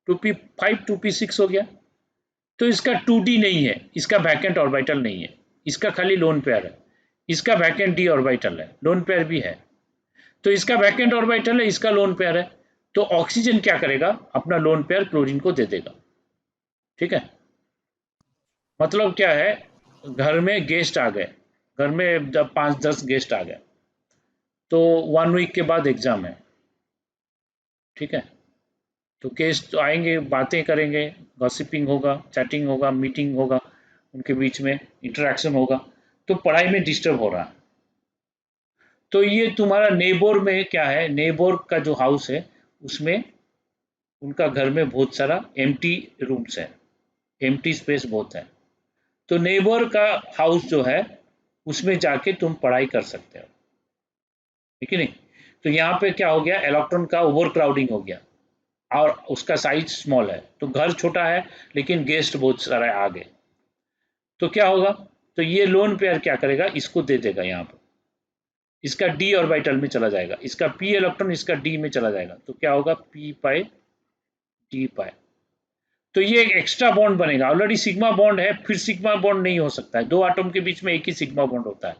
[SPEAKER 1] 2p5 2p6 हो गया. तो इसका 2d नहीं है, इसका वैकेंट ऑर्बिटल नहीं है, इसका खाली लोन पेयर है. इसका वैकेंट d ऑर्बिटल है, लोन पेयर भी है. तो इसका वैकेंट ऑर्बिटल है, इसका लोन पेयर है. तो ऑक्सीजन क्या करेगा? अपना लोन पेयर क्लोरीन को दे देगा. ठीक है. मतलब क्या है? घर में गेस्ट आ गए, घर में जब 5-10 गेस्ट आ गए, तो 1 वीक के बाद एग्जाम है. ठीक है. तो गेस्ट आएंगे, बातें करेंगे, गॉसिपिंग होगा, चैटिंग होगा, मीटिंग होगा, उनके बीच में इंटरेक्शन होगा. तो पढ़ाई में डिस्टर्ब हो रहा है. तो ये तुम्हारा नेबर में क्या है? नेबर का जो हाउस है उसमें उनका घर में बहुत सारा एम्प्टी रूम्स है, एम्प्टी स्पेस बहुत है. तो नेबर का हाउस जो है उसमें जाके तुम पढ़ाई कर सकते हो. ठीक है नहीं? तो यहाँ पे क्या हो गया? इलेक्ट्रॉन का ओवर क्राउडिंग हो गया और उसका साइज स्मॉल है. तो घर छोटा है लेकिन गेस्ट बहुत सारे आ गए. तो क्या होगा? तो ये लोन पेयर क्या करेगा? इसको दे देगा. यहाँ पर इसका d ऑर्बिटल में चला जाएगा, इसका p इलेक्ट्रॉन इसका d में चला जाएगा. तो क्या होगा? p पाई d पाई. तो ये एक एक्स्ट्रा बॉन्ड बनेगा. ऑलरेडी सिग्मा बॉन्ड है, फिर सिग्मा बॉन्ड नहीं हो सकता है. 2 एटम के बीच में एक ही सिग्मा बॉन्ड होता है.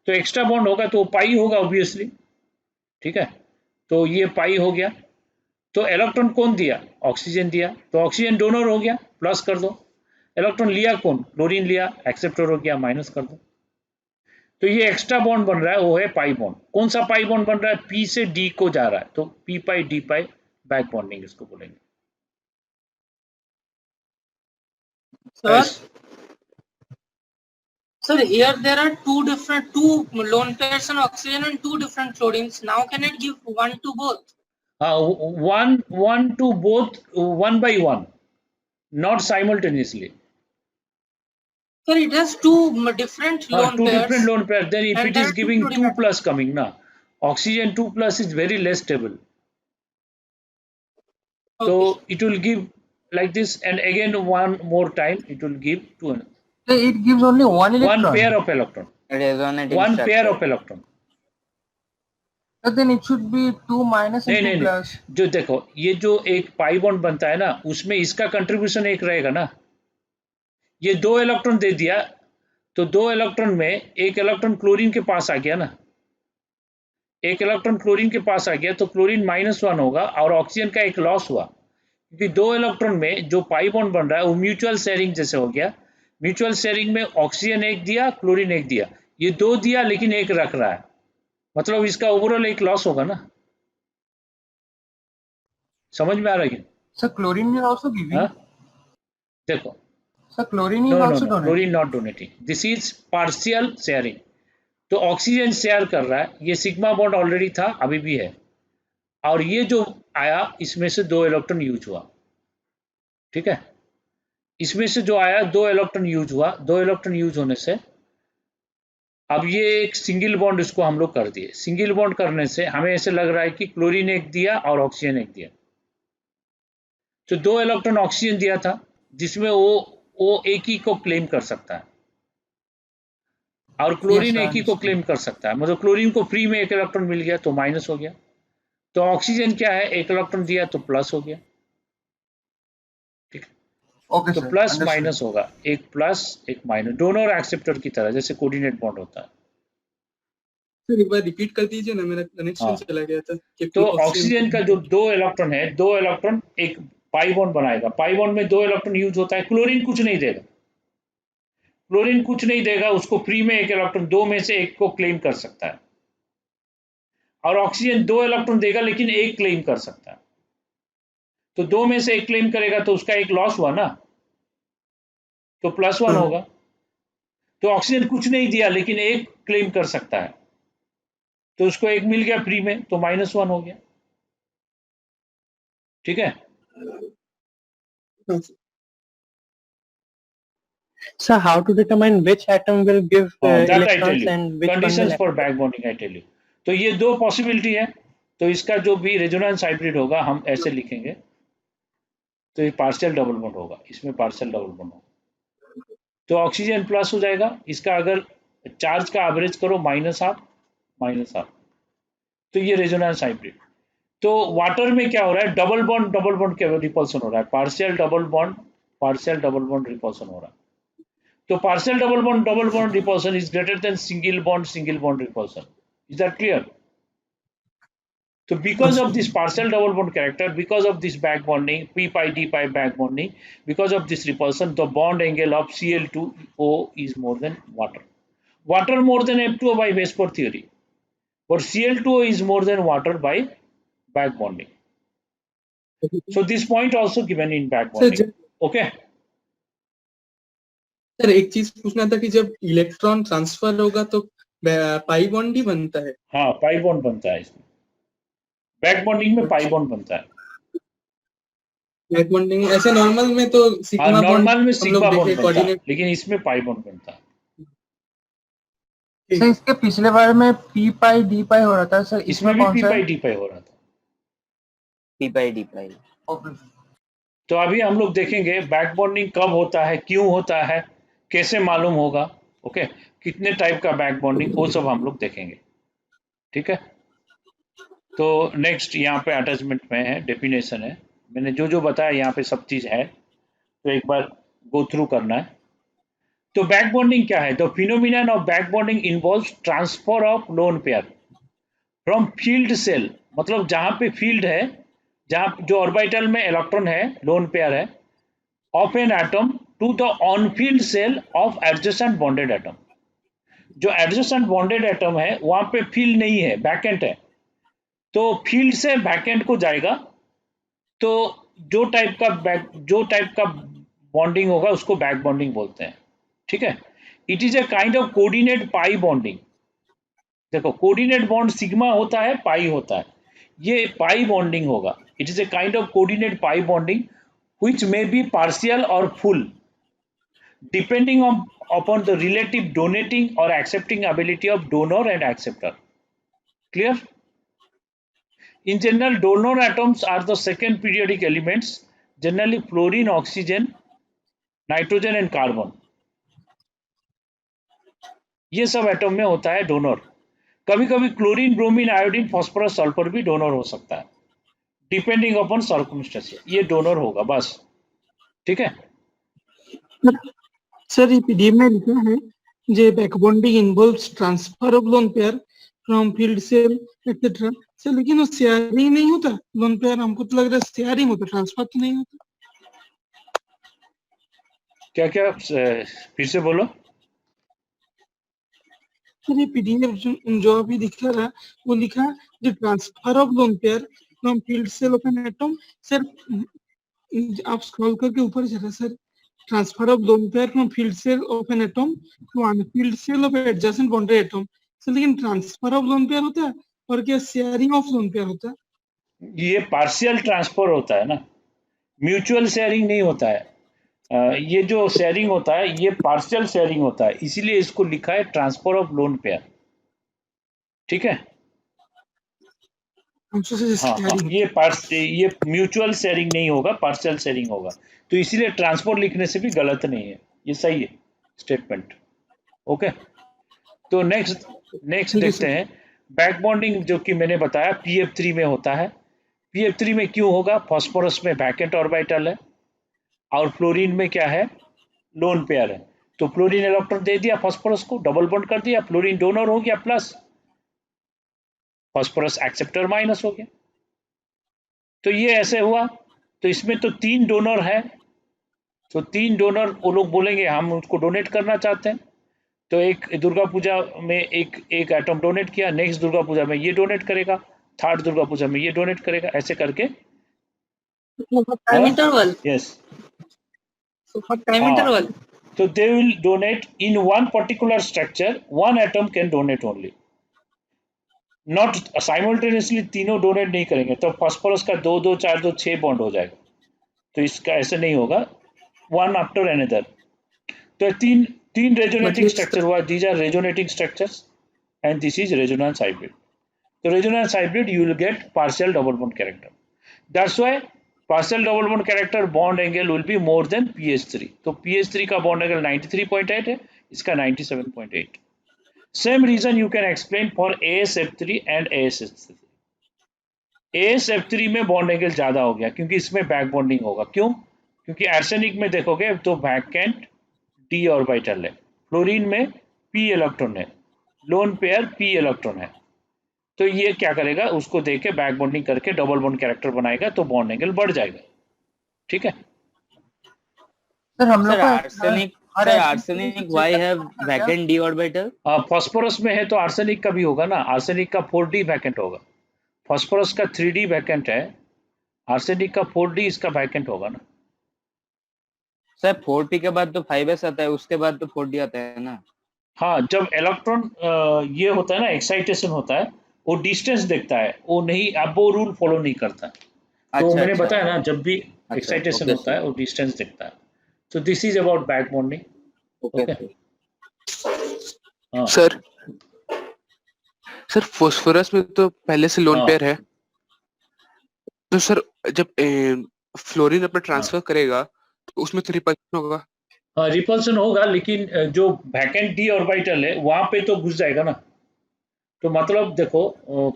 [SPEAKER 1] तो एक्स्ट्रा बॉन्ड होगा तो पाई होगा ऑब्वियसली. ठीक है. तो ये पाई हो गया. तो इलेक्ट्रॉन कौन दिया? ऑक्सीजन दिया. तो ऑक्सीजन डोनर हो गया, प्लस कर दो. इलेक्ट्रॉन लिया कौन? क्लोरीन लिया, एक्सेप्टर हो गया, माइनस कर दो. तो ये एक्स्ट्रा बॉन्ड बन रहा है, वो है पाई बॉन्ड. कौन सा पाई बॉन्ड बन रहा है? P से D को जा रहा है, तो P पाई D पाई बैक बॉन्डिंग इसको बोलेंगे.
[SPEAKER 5] Sir, here there are two lone pairs in oxygen and 2 different chlorines. Now can it give 1 to both?
[SPEAKER 1] One to both, 1 by 1, not simultaneously.
[SPEAKER 5] Sir, it has 2 different lone
[SPEAKER 1] two
[SPEAKER 5] pairs.
[SPEAKER 1] different lone pairs. Then if
[SPEAKER 5] And
[SPEAKER 1] it
[SPEAKER 5] there
[SPEAKER 1] is
[SPEAKER 5] are
[SPEAKER 1] giving 2
[SPEAKER 5] 2
[SPEAKER 1] plus coming, na, oxygen 2 plus is very less stable.
[SPEAKER 5] Okay.
[SPEAKER 1] So it will give like this, and again one more time it will give two.
[SPEAKER 3] So it gives only one electron.
[SPEAKER 1] One pair of electron.
[SPEAKER 2] Resonating
[SPEAKER 1] One
[SPEAKER 2] structure.
[SPEAKER 1] pair of electron.
[SPEAKER 3] But then it should be 2 minus and 2
[SPEAKER 1] नहीं
[SPEAKER 3] plus.
[SPEAKER 1] जो देखो ये जो एक pi bond बनता है ना उसमें इसका कंट्रीब्यूशन एक रहेगा ना. ये 2 इलेक्ट्रॉन दे दिया तो 2 इलेक्ट्रॉन में एक इलेक्ट्रॉन क्लोरीन के पास आ गया ना. एक इलेक्ट्रॉन क्लोरीन के पास आ गया तो क्लोरीन -1 होगा और ऑक्सीजन का एक लॉस हुआ क्योंकि 2 इलेक्ट्रॉन में जो पाई बॉन्ड बन रहा है वो म्यूचुअल शेयरिंग जैसे हो गया. म्यूचुअल शेयरिंग में ऑक्सीजन एक दिया, क्लोरीन एक दिया. ये 2 दिया लेकिन एक रख रहा है, मतलब इसका ओवरऑल एक लॉस होगा ना. समझ में आ रहा है क्या?
[SPEAKER 3] So chlorine is also giving.
[SPEAKER 1] हाँ? देखो
[SPEAKER 3] So chlorine is also donating.
[SPEAKER 1] Chlorine not donating. This is partial sharing. तो ऑक्सीजन शेयर कर रहा है. ये सिग्मा बॉन्ड ऑलरेडी था, अभी भी है, और ये जो आया इसमें से 2 इलेक्ट्रॉन यूज हुआ. ठीक है, इसमें से जो आया 2 इलेक्ट्रॉन यूज हुआ. 2 इलेक्ट्रॉन यूज होने से अब ये एक सिंगल बॉन्ड इसको हम लोग कर दिए. सिंगल बॉन्ड करने से हमें ऐसे लग रहा है कि क्लोरीन एक दिया और ऑक्सीजन एक दिया. तो 2 इलेक्ट्रॉन ऑक्सीजन दिया था जिसमें वो एक ही को क्लेम कर सकता है और क्लोरीन एक ही को क्लेम कर सकता है. मतलब क्लोरीन को फ्री में एक इलेक्ट्रॉन मिल गया तो माइनस हो गया. तो ऑक्सीजन क्या है, एक इलेक्ट्रॉन दिया तो प्लस हो गया. ठीक है,
[SPEAKER 3] Okay,
[SPEAKER 1] तो
[SPEAKER 3] sir.
[SPEAKER 1] Plus
[SPEAKER 3] Understood.
[SPEAKER 1] माइनस होगा, एक प्लस एक माइनस, डोनर एक्सेप्टर की तरह जैसे कोऑर्डिनेट बॉन्ड होता है.
[SPEAKER 6] सर एक बार रिपीट कर दीजिए ना, मेरा कनेक्शन
[SPEAKER 1] हाँ.
[SPEAKER 6] चला गया था कि
[SPEAKER 1] तो ऑक्सीजन का जो 2 इलेक्ट्रॉन है, 2 इलेक्ट्रॉन एक पाई बॉन्ड बनाएगा. पाई बॉन्ड में 2 इलेक्ट्रॉन यूज होता है. क्लोरीन कुछ नहीं देगा, क्लोरीन कुछ नहीं देगा, उसको फ्री में एक इलेक्ट्रॉन 2 में से एक को क्लेम कर सकता है. और ऑक्सीजन 2 इलेक्ट्रॉन देगा लेकिन एक क्लेम कर सकता है. तो 2 में से एक क्लेम करेगा तो उसका एक लॉस हुआ ना, तो +1 होगा. तो ऑक्सीजन कुछ नहीं दिया लेकिन एक क्लेम कर सकता है तो उसको एक मिल गया फ्री में तो -1 हो गया. ठीक है.
[SPEAKER 9] So how to determine which atom will give
[SPEAKER 1] that I tell
[SPEAKER 9] electrons
[SPEAKER 1] you.
[SPEAKER 9] and which one
[SPEAKER 1] Conditions
[SPEAKER 9] will
[SPEAKER 1] for back bonding I tell you. तो ये 2 पॉसिबिलिटी है. तो इसका जो भी रेजोनेंस हाइब्रिड होगा हम ऐसे लिखेंगे. तो ये पार्शियल डबल बॉन्ड होगा, इसमें पार्शियल डबल बॉन्ड होगा. तो ऑक्सीजन प्लस हो जाएगा. इसका अगर चार्ज का एवरेज करो -1/2 तो ये रेजोनेंस हाइब्रिड. तो वाटर में क्या हो रहा है, डबल बॉन्ड क्या रिपल्सन हो रहा है, पार्शियल डबल बॉन्ड रिपल्सन हो रहा है. तो partial double bond repulsion is greater than single bond repulsion. Is that clear? So because of this partial double bond character, because of this back bonding, p pi d pi back bonding, because of this repulsion, the bond angle of Cl2O is more than water. Water more than F2O by Vesper theory, but Cl2O is more than water by back bonding. So this point also given in back bonding. Okay.
[SPEAKER 6] Sir एक चीज पूछना था कि जब electron transfer होगा तो pi bond ही बनता है.
[SPEAKER 1] हाँ, पाई बॉन्ड बनता है इसमें. बैक बॉन्डिंग में पाई बॉन्ड बनता है.
[SPEAKER 6] बैक बॉन्डिंग ऐसे नॉर्मल में तो सिग्मा बॉन्ड,
[SPEAKER 1] नॉर्मल में सिग्मा बॉन्ड बनता है,
[SPEAKER 6] कोऑर्डिनेट,
[SPEAKER 1] लेकिन इसमें पाई बॉन्ड बनता है.
[SPEAKER 3] सर इसके पिछले बार में p pi d pi हो रहा था सर,
[SPEAKER 1] इसमें भी p pi d pi हो रहा था.
[SPEAKER 2] p pi d pi.
[SPEAKER 1] तो अभी हम लोग देखेंगे बैक बॉन्डिंग कब होता है, क्यों होता है, कैसे मालूम होगा. ओके, कितने टाइप का बैक बॉन्डिंग, वो सब हम लोग देखेंगे. ठीक है. तो नेक्स्ट यहाँ पे अटैचमेंट में है, डेफिनेशन है. मैंने जो बताया यहाँ पे सब चीज़ है, तो एक बार गो थ्रू करना है. तो बैक बॉन्डिंग क्या है? The phenomenon of back bonding involves transfer of lone pair from filled shell, मतलब जहाँ पे फील्ड है, जहाँ जो ऑर्बिटल में इलेक्ट्रॉन है, लोन पेयर है, of an atom to the unfilled shell of adjacent bonded atom. जो एडजेसेंट बॉन्डेड एटम है वहाँ पे फील्ड नहीं है, बैकेंड है. तो फील्ड से बैकेंड को जाएगा, तो जो टाइप का बॉन्डिंग होगा उसको बैक बॉन्डिंग बोलते हैं. ठीक है. It is a kind of coordinate pi bonding. देखो, कोऑर्डिनेट बॉन्ड सिग्मा होता है, पाई होता है, ये पाई बॉन्डिंग होगा. It is a kind of coordinate pi bonding which may be partial और full depending upon the relative donating or accepting ability of donor and acceptor. Clear? In general, donor atoms are the second periodic elements. Generally fluorine, oxygen, nitrogen and carbon, ये सब atom में होता है donor. कभी कभी chlorine, bromine, iodine, phosphorus, sulphur भी donor हो सकता है, डिपेंडिंग अपॉन सर्कमस्टेंसेस। ये डोनर होगा बस, ठीक है।
[SPEAKER 6] सर ये पीडीएफ में लिखा है जे back bonding involves transfer of lone pair from filled shell etcetera. Sir लेकिन वो शेयरिंग नहीं होता लोन पेयर, हमको तो लग रहा है शेयरिंग होता, ट्रांसफर तो नहीं होता।
[SPEAKER 1] क्या क्या फिर से बोलो।
[SPEAKER 6] सर ये पीडीएफ जो अभी दिखा रहा वो लिखा जो transfer of lone pair from filled shell of an atom. Sir आप स्क्रॉल करके ऊपर चला sir, transfer of lone pair from filled shell of an atom to unfilled shell of adjacent boundary atom. Sir लेकिन transfer of lone pair होता है और क्या sharing of lone pair होता है?
[SPEAKER 1] ये पार्शियल ट्रांसफर होता है ना, म्यूचुअल शेयरिंग नहीं होता है। ये जो शेयरिंग होता है ये पार्शियल शेयरिंग होता है, इसीलिए इसको लिखा है ट्रांसफर ऑफ लोन पेयर, ठीक है। हाँ, ये म्यूचुअल शेयरिंग नहीं होगा, पार्शियल शेयरिंग होगा, तो इसीलिए ट्रांसफर लिखने से भी गलत नहीं है, ये सही है स्टेटमेंट। ओके, तो नेक्स्ट देखते हैं बैक बॉन्डिंग, जो कि मैंने बताया pf3 में होता है। pf3 में क्यों होगा? फास्फोरस में वैकेंट ऑर्बिटल है और फ्लोरीन में क्या है? लोन पेयर है। तो फ्लोरीन इलेक्ट्रॉन दे दिया फास्फोरस को, डबल बॉन्ड कर दिया, फ्लोरीन डोनर हो गया प्लस, फास्फोरस एक्सेप्टर माइनस हो गया। तो ये ऐसे हुआ। तो इसमें तो 3 डोनर है, तो 3 डोनर वो लोग बोलेंगे हम उसको डोनेट करना चाहते हैं। तो एक दुर्गा पूजा में एक एटम डोनेट किया, नेक्स्ट दुर्गा पूजा में ये डोनेट करेगा, थर्ड दुर्गा पूजा में ये डोनेट करेगा, ऐसे करके
[SPEAKER 5] time interval.
[SPEAKER 1] Yes,
[SPEAKER 5] for time interval.
[SPEAKER 1] तो they will donate in one particular structure, one atom can donate only, not simultaneously तीनों डोनेट नहीं करेंगे। तो फास्फोरस का 2 2 4 2 6 बॉन्ड हो जाएगा, तो इसका ऐसे नहीं होगा, वन आफ्टर अनदर। तो तीन रेजोनेटिंग स्ट्रक्चर हुआ, these are resonating structures and this is resonance hybrid. तो resonance hybrid you will get partial double bond character, that's why partial double bond character bond angle will be more than pH3। तो pH3 का bond angle 93.8 है, इसका 97.8। Same reason you can explain for AsF3 and AsH3। AsF3 में bond angle ज्यादा हो गया क्योंकि इसमें बैक बॉन्डिंग होगा। क्यों? क्योंकि आर्सेनिक में देखोगे तो वैकेंट d ऑर्बिटल है, फ्लोरीन में p इलेक्ट्रॉन है, लोन पेयर p इलेक्ट्रॉन है। तो ये क्या करेगा, उसको देख के बैक बॉन्डिंग करके डबल बॉन्ड कैरेक्टर बनाएगा, तो बॉन्ड एंगल बढ़ जाएगा, ठीक है।
[SPEAKER 3] सर हम लोग
[SPEAKER 2] arsenic why have vacant d orbital?
[SPEAKER 1] Phosphorus में है तो आर्सेनिक का भी होगा ना, आर्सेनिक का 4d वैकेंट होगा, फास्फोरस का 3d वैकेंट है, आर्सेनिक का 4d इसका वैकेंट होगा ना।
[SPEAKER 2] सर 4p के बाद तो 5s आता है, उसके बाद तो 4d आता है ना।
[SPEAKER 1] हाँ, जब इलेक्ट्रॉन ये होता है ना, एक्साइटेशन होता है, वो डिस्टेंस देखता है, वो नहीं, अब वो रूल फॉलो नहीं करता है। तो मैंने बताया ना, जब भी एक्साइटेशन होता है वो डिस्टेंस देखता है। तो this is about back bonding. Okay
[SPEAKER 10] sir phosphorus में तो पहले से लोन पेयर है, तो सर जब फ्लोरीन अपना ट्रांसफर करेगा तो उसमें तो रिपल्शन होगा।
[SPEAKER 1] हाँ, रिपल्शन होगा, लेकिन जो वैकेंट d ऑर्बिटल है वहां पे तो घुस जाएगा ना। तो मतलब देखो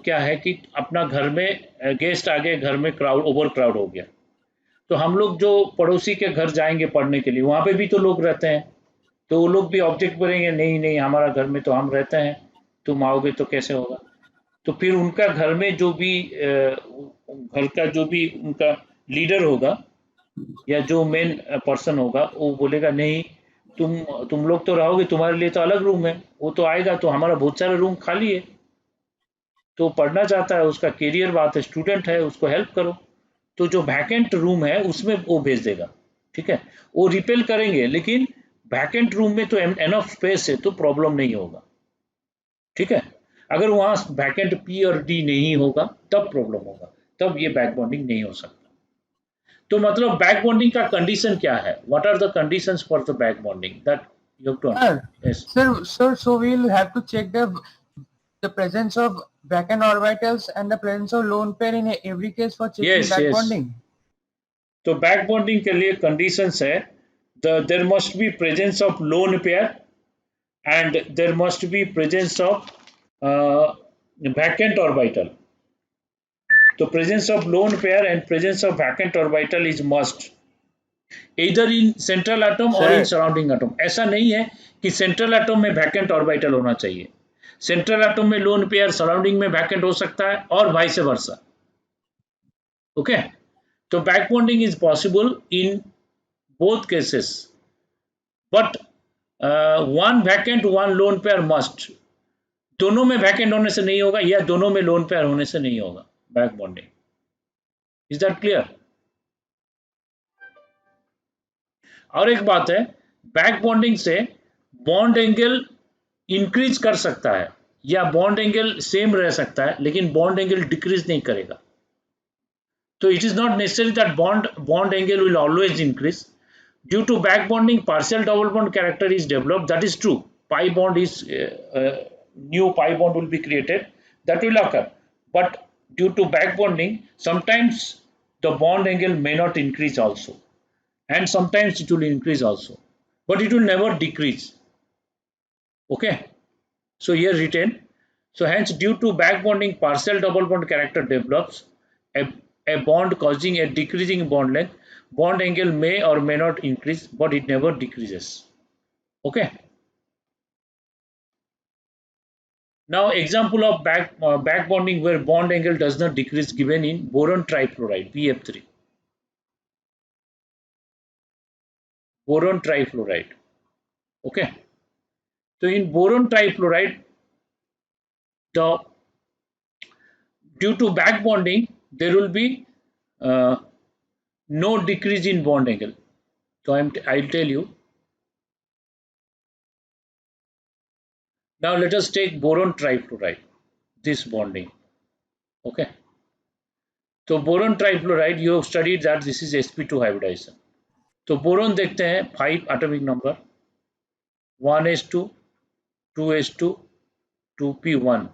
[SPEAKER 1] क्या है कि अपना घर में गेस्ट आ गए, घर में क्राउड ओवर क्राउड हो गया, तो हम लोग जो पड़ोसी के घर जाएंगे पढ़ने के लिए, वहां पे भी तो लोग रहते हैं, तो वो लोग भी ऑब्जेक्ट करेंगे, नहीं नहीं हमारा घर में तो हम रहते हैं, तुम आओगे तो कैसे होगा। तो फिर उनका घर में जो भी घर का जो भी उनका लीडर होगा या जो मेन पर्सन होगा, वो बोलेगा नहीं तुम लोग तो रहोगे, तुम्हारे लिए तो अलग रूम है, वो तो आएगा तो हमारा बहुत सारे रूम खाली है, तो पढ़ना चाहता है, उसका कैरियर बात है, स्टूडेंट है, उसको हेल्प करो। तो जो वैकेंट रूम है उसमें वो भेज देगा, ठीक है। वो रिपेल करेंगे, लेकिन वैकेंट रूम में तो एनफ स्पेस है, तो प्रॉब्लम नहीं होगा, ठीक है। अगर वहां वैकेंट P और D नहीं होगा तब प्रॉब्लम होगा, तब ये बैक बॉन्डिंग नहीं हो सकता। तो मतलब बैक बॉन्डिंग का कंडीशन क्या है? What are the conditions for the back bonding that you have to understand.
[SPEAKER 3] Sir, so we'll have to check the presence of vacant orbitals and the presence of lone pair in every case for checking back bonding.
[SPEAKER 1] तो back bonding के लिए conditions है there must be presence of lone pair and there must be presence of vacant orbital. तो presence of lone pair and presence of vacant orbital is must इधर in central atom और in surrounding atom. ऐसा नहीं है कि central atom में vacant orbital होना चाहिए. सेंट्रल एटम में लोन पेयर, सराउंडिंग में वैकेंट हो सकता है और वाइस वर्सा. ओके, तो back bonding is possible in both cases, but one vacant one lone pair must. दोनों में वैकेंट होने से नहीं होगा या दोनों में लोन पेयर होने से नहीं होगा back bonding. Is that clear? और एक बात है, बैक बॉन्डिंग से बॉन्ड एंगल इंक्रीज कर सकता है या बॉन्ड एंगल सेम रह सकता है, लेकिन बॉन्ड एंगल डिक्रीज नहीं करेगा. तो it is not necessary that bond angle will always increase. Due to back bonding partial double bond character is developed. That is true. Pi bond is new pi bond will be created. That will occur. But due to back bonding, sometimes the bond angle may not increase also, and sometimes it will increase also, but it will never decrease. Okay, so here written. So hence, due to back bonding, partial double bond character develops a bond causing a decreasing bond length. Bond angle may or may not increase, but it never decreases. Okay. Now example of back bonding where bond angle does not decrease given in boron trifluoride BF3. Boron trifluoride. Okay. So in boron trifluoride, due to back bonding, there will be no decrease in bond angle. So I'll tell you. Now let us take boron trifluoride, this bonding. Okay. So boron trifluoride, you have studied that this is sp2 hybridization. तो boron देखते हैं 5 atomic number 1s2 2s2 2p1.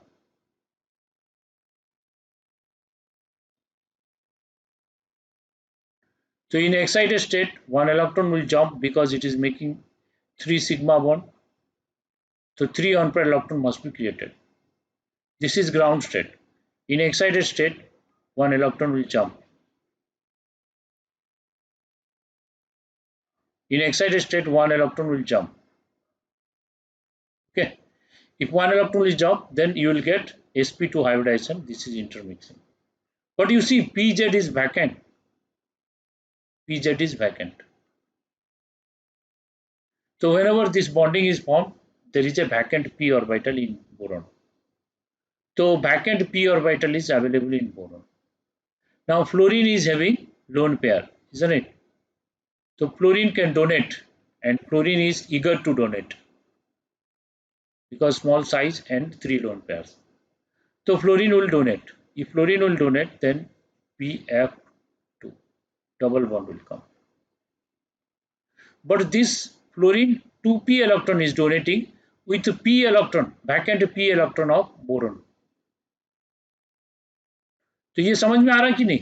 [SPEAKER 1] So in excited state, one electron will jump because it is making 3 sigma bond. So 3 unpaired electron must be created. This is ground state. In excited state, one electron will jump. In excited state, one electron will jump. Okay. If one electron will jump, then you will get sp2 hybridization. This is intermixing. But you see, pz is vacant. pz is vacant. So whenever this bonding is formed, there is a vacant p orbital in boron. So vacant p orbital is available in boron. Now fluorine is having lone pair, isn't it? So fluorine can donate, and fluorine is eager to donate because small size and 3 lone pairs. So fluorine will donate. If fluorine will donate, then PF2 double bond will come. But this fluorine 2p electron is donating with p electron, vacant p electron of boron. तो ये समझ में आ रहा है कि नहीं?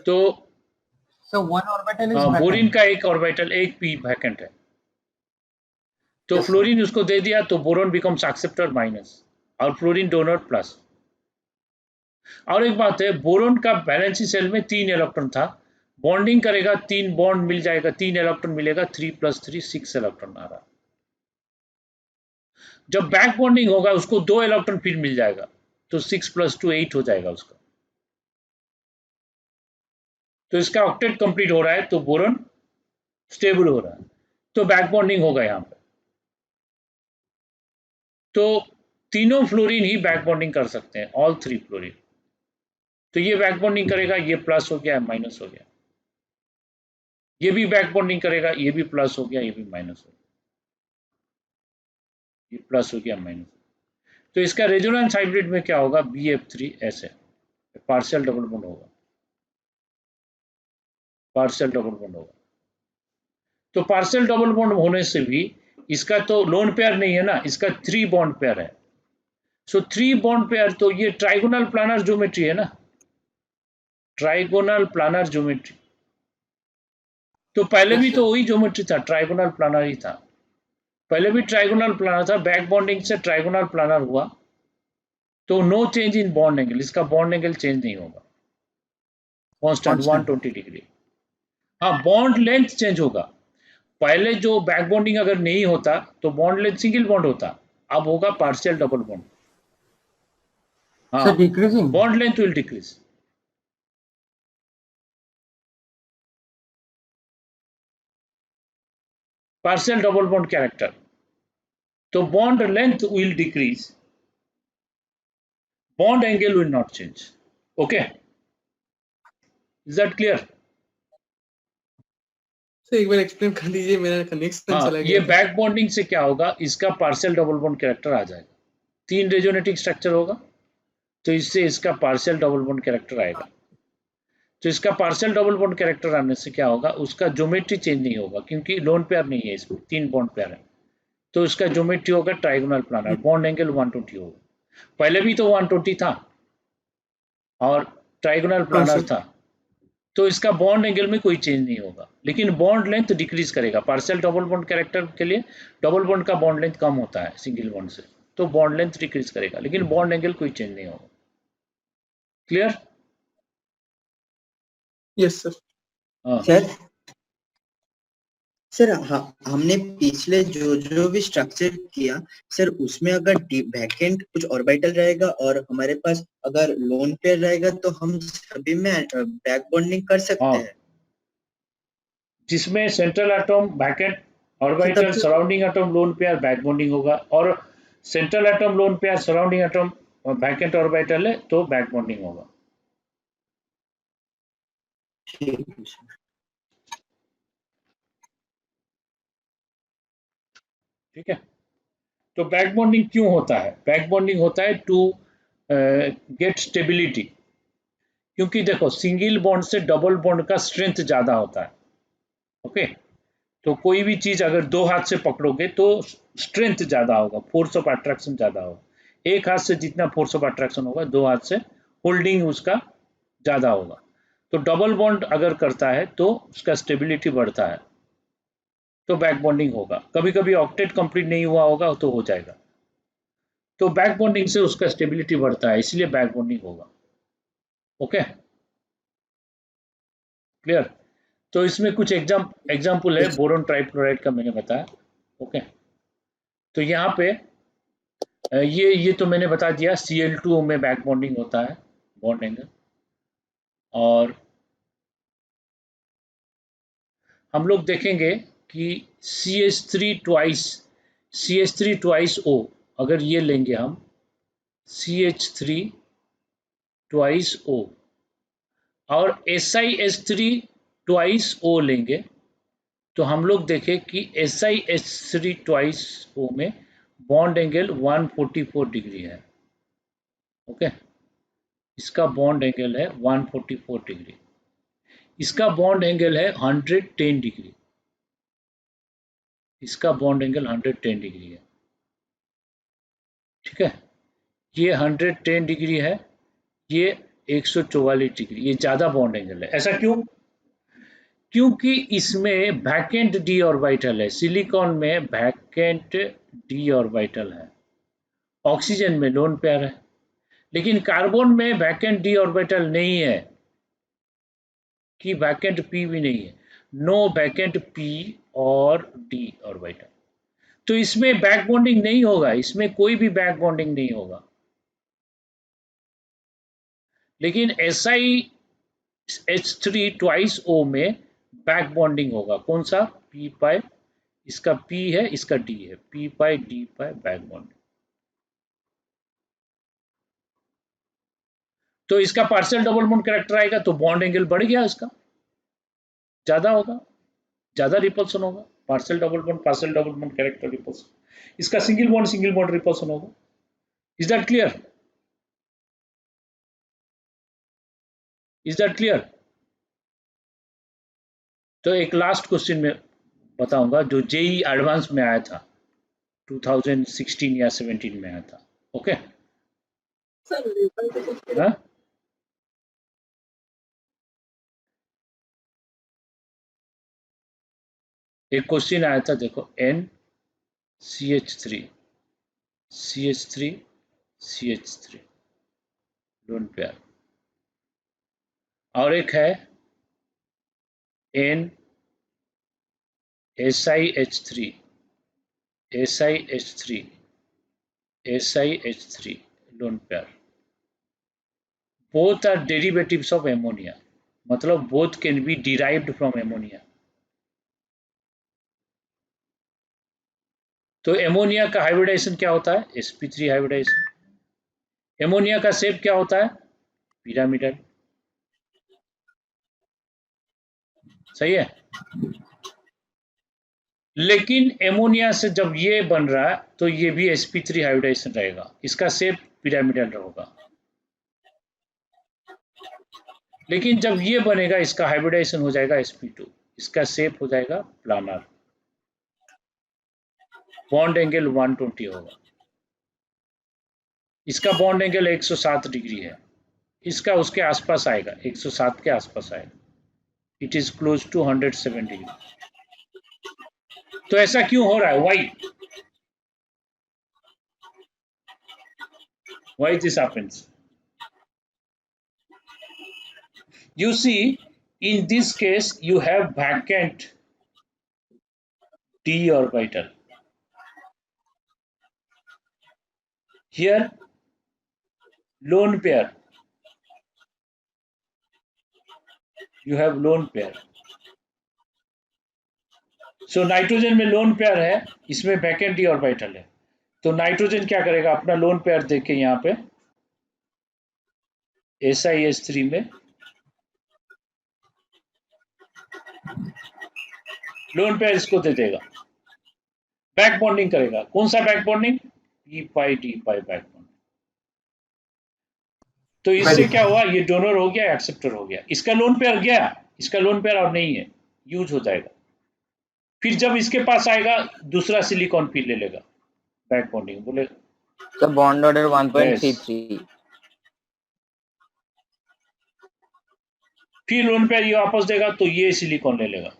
[SPEAKER 1] तो
[SPEAKER 3] one orbital is vacant.
[SPEAKER 1] Boring का एक ऑर्बिटल एक p वैकेंट है. तो फ्लोरीन उसको दे दिया तो बोरॉन बिकम्स एक्सेप्टर माइनस और फ्लोरीन डोनर प्लस. और एक बात है, बोरॉन का वैलेंसी सेल में 3 इलेक्ट्रॉन था, बॉन्डिंग करेगा 3 बॉन्ड मिल जाएगा, 3 इलेक्ट्रॉन मिलेगा, 3 + 3 6 इलेक्ट्रॉन आ रहा. जब बैक बॉन्डिंग होगा उसको 2 इलेक्ट्रॉन फिर मिल जाएगा, तो 6 + 2 8 हो जाएगा उसका. तो इसका ऑक्टेट कंप्लीट हो रहा है, तो बोरॉन स्टेबल हो रहा है, तो बैक बॉन्डिंग होगा यहाँ पे. तो तीनों फ्लोरीन ही बैक बॉन्डिंग कर सकते हैं, ऑल 3 फ्लोरीन. तो ये बैक बॉन्डिंग करेगा, ये प्लस हो गया, माइनस हो गया. ये भी बैक बॉन्डिंग करेगा, ये भी प्लस हो गया, ये भी माइनस हो गया, ये प्लस हो गया, माइनस. तो इसका रेजोनेंस हाइब्रिड में क्या होगा? BF3 ऐसे पार्शियल डबल बॉन्ड होगा, पार्शियल डबल बॉन्ड होगा. तो पार्शियल डबल बॉन्ड होने से भी इसका तो लोन पेयर नहीं है ना, इसका 3 बॉन्ड पेयर है. सो 3 बॉन्ड पेयर, तो ये ट्राइगोनल प्लानर ज्योमेट्री है ना, ट्राइगोनल प्लानर ज्योमेट्री। तो पहले भी तो वही ज्योमेट्री था, ट्राइगोनल प्लानर ही था, पहले भी ट्राइगोनल प्लानर था, बैक बॉन्डिंग से ट्राइगोनल प्लानर हुआ, तो no change in bond angle, इसका बॉन्ड एंगल चेंज नहीं होगा, कांस्टेंट 120 डिग्री। हाँ, बॉन्ड लेंथ चेंज होगा, पहले जो बैक बॉन्डिंग अगर नहीं होता तो बॉन्ड लेंथ सिंगल बॉन्ड होता, अब होगा पार्शियल डबल बॉन्ड। हाँ,
[SPEAKER 3] decreasing
[SPEAKER 1] bond length will decrease. partial double bond character, so bond length will decrease, bond angle will not change. Okay, is that clear?
[SPEAKER 10] Sir एक बार explain कर दीजिए, मेरा connection
[SPEAKER 1] हाँ,
[SPEAKER 10] चला
[SPEAKER 1] ये
[SPEAKER 10] गया।
[SPEAKER 1] बैक बॉन्डिंग से क्या होगा, इसका पार्शियल डबल बॉन्ड कैरेक्टर आ जाएगा, 3 रेजोनेटिंग स्ट्रक्चर होगा, तो इससे इसका पार्शियल डबल बॉन्ड कैरेक्टर आएगा। तो इसका पार्शियल डबल बॉन्ड कैरेक्टर आने से क्या होगा, उसका ज्योमेट्री चेंज नहीं होगा, क्योंकि लोन पेयर नहीं है इसमें, 3 बॉन्ड पेयर है, तो इसका ज्योमेट्री होगा ट्राइगोनल प्लानर, बॉन्ड एंगल 120 होगा, पहले भी तो 120 था और ट्राइगोनल प्लानर था, तो इसका बॉन्ड एंगल में कोई चेंज नहीं होगा, लेकिन बॉन्ड लेंथ डिक्रीज करेगा। पार्शियल डबल बॉन्ड कैरेक्टर के लिए डबल बॉन्ड का बॉन्ड लेंथ कम होता है सिंगल बॉन्ड से, तो बॉन्ड लेंथ डिक्रीज करेगा, लेकिन बॉन्ड एंगल कोई चेंज नहीं होगा। क्लियर?
[SPEAKER 10] Yes sir.
[SPEAKER 1] हाँ,
[SPEAKER 11] सर हाँ, हमने पिछले जो भी स्ट्रक्चर किया सर, उसमें अगर वैकेंट कुछ ऑर्बिटल रहेगा और हमारे पास अगर लोन पेयर रहेगा, तो हम सभी में बैक बॉन्डिंग कर सकते
[SPEAKER 1] हाँ,
[SPEAKER 11] हैं।
[SPEAKER 1] जिसमें central atom vacant orbital surrounding atom lone pair back bonding होगा, और central atom lone pair surrounding atom vacant orbital है तो बैक बॉन्डिंग होगा। ठीक है, तो बैक बॉन्डिंग क्यों होता है? बैक बॉन्डिंग होता है टू गेट स्टेबिलिटी, क्योंकि देखो सिंगल बॉन्ड से डबल बॉन्ड का स्ट्रेंथ ज्यादा होता है। ओके, तो कोई भी चीज अगर 2 हाथ से पकड़ोगे तो स्ट्रेंथ ज्यादा होगा, फोर्स ऑफ अट्रैक्शन ज्यादा होगा, एक हाथ से जितना फोर्स ऑफ अट्रैक्शन होगा 2 हाथ से होल्डिंग उसका ज्यादा होगा। तो डबल बॉन्ड अगर करता है तो उसका स्टेबिलिटी बढ़ता है, तो बैक बॉन्डिंग होगा। कभी कभी ऑक्टेट कंप्लीट नहीं हुआ होगा तो हो जाएगा, तो बैक बॉन्डिंग से उसका स्टेबिलिटी बढ़ता है, इसलिए बैक बॉन्डिंग होगा। Okay, clear? तो इसमें कुछ एग्जाम्पल है, बोरोन ट्राइक्लोराइड का मैंने बताया। ओके, तो यहाँ पे ये तो मैंने बता दिया, Cl2O में बैक बॉन्डिंग होता है, बॉन्ड एंगल। और हम लोग देखेंगे कि CH3 ट्वाइस O, अगर ये लेंगे हम CH3 ट्वाइस O और SiH3 ट्वाइस O लेंगे, तो हम लोग देखें कि SiH3 ट्वाइस O में बॉन्ड एंगल 144 डिग्री है। ओके, इसका बॉन्ड एंगल है 144 डिग्री, इसका बॉन्ड एंगल है 110 डिग्री, इसका बॉन्ड एंगल 110 डिग्री है। ठीक है, ये 110 डिग्री है, ये 144 डिग्री, ये ज्यादा बॉन्ड एंगल है। ऐसा क्यों? क्योंकि इसमें वैकेंट डी ऑर्बिटल है, सिलिकॉन में वैकेंट डी ऑर्बिटल है, ऑक्सीजन में लोन पेयर है, लेकिन कार्बन में वैकेंट डी ऑर्बिटल नहीं है, कि वैकेंट पी भी नहीं है, नो वैकेंट पी और डी ऑर्बिटल, तो इसमें बैक बॉन्डिंग नहीं होगा, इसमें कोई भी बैक बॉन्डिंग नहीं होगा। लेकिन SiH3 ट्वाइस O में बैक बॉन्डिंग होगा, कौन सा? P पाई, इसका P है, इसका D है, P पाई D पाई बैक बॉन्डिंग। तो इसका पार्शियल डबल बॉन्ड कैरेक्टर आएगा, तो बॉन्ड एंगल बढ़ गया, इसका ज्यादा होगा, ज्यादा रिपल्सन होगा, partial double bond character repulsion, इसका सिंगल बॉन्ड रिपल्सन होगा। Is that clear? Is that clear? तो एक लास्ट क्वेश्चन में बताऊंगा जो जेई एडवांस में आया था, 2016 या 17 में आया था। ओके, हाँ? एक क्वेश्चन आया था देखो, NCH3 CH3 CH3 lone pair, और एक है SiH3 SiH3 lone pair. Both are derivatives of ammonia, मतलब both can be derived from ammonia. तो एमोनिया का हाइब्रिडाइजेशन क्या होता है? sp3 hybridisation. एमोनिया का शेप क्या होता है? पिरामिडल. सही है. लेकिन एमोनिया से जब ये बन रहा है तो ये भी sp3 हाइब्रिडाइजेशन रहेगा, इसका शेप पिरामिडल होगा. लेकिन जब ये बनेगा इसका हाइब्रिडाइजेशन हो जाएगा sp2, इसका शेप हो जाएगा प्लानर. बॉन्ड एंगल 120 होगा. इसका बॉन्ड एंगल 107 डिग्री है, इसका उसके आसपास आएगा, 107 के आसपास आएगा. It is close to 107 degree. तो ऐसा क्यों हो रहा है? Why this happens? You see, in this case, you have vacant d orbital. Here, lone pair. You have lone pair. So nitrogen में लोन पेयर है, इसमें वैकेंट d ऑर्बिटल है. तो नाइट्रोजन क्या करेगा? अपना लोन पेयर देके यहाँ पे SiH3 में लोन पेयर इसको दे देगा, बैक बॉन्डिंग करेगा. कौन सा back bonding? p pi d pi back bonding. तो इससे क्या हुआ? ये डोनर हो गया, एक्सेप्टर हो गया. इसका लोन पेयर गया, इसका लोन पेयर और नहीं है, यूज हो जाएगा. फिर जब इसके पास आएगा दूसरा सिलिकॉन फिर ले लेगा, बैक बॉन्डिंग बोले.
[SPEAKER 2] तो बॉन्ड ऑर्डर 1.33.
[SPEAKER 1] फिर लोन पेयर ये वापस देगा तो ये सिलिकॉन ले लेगा.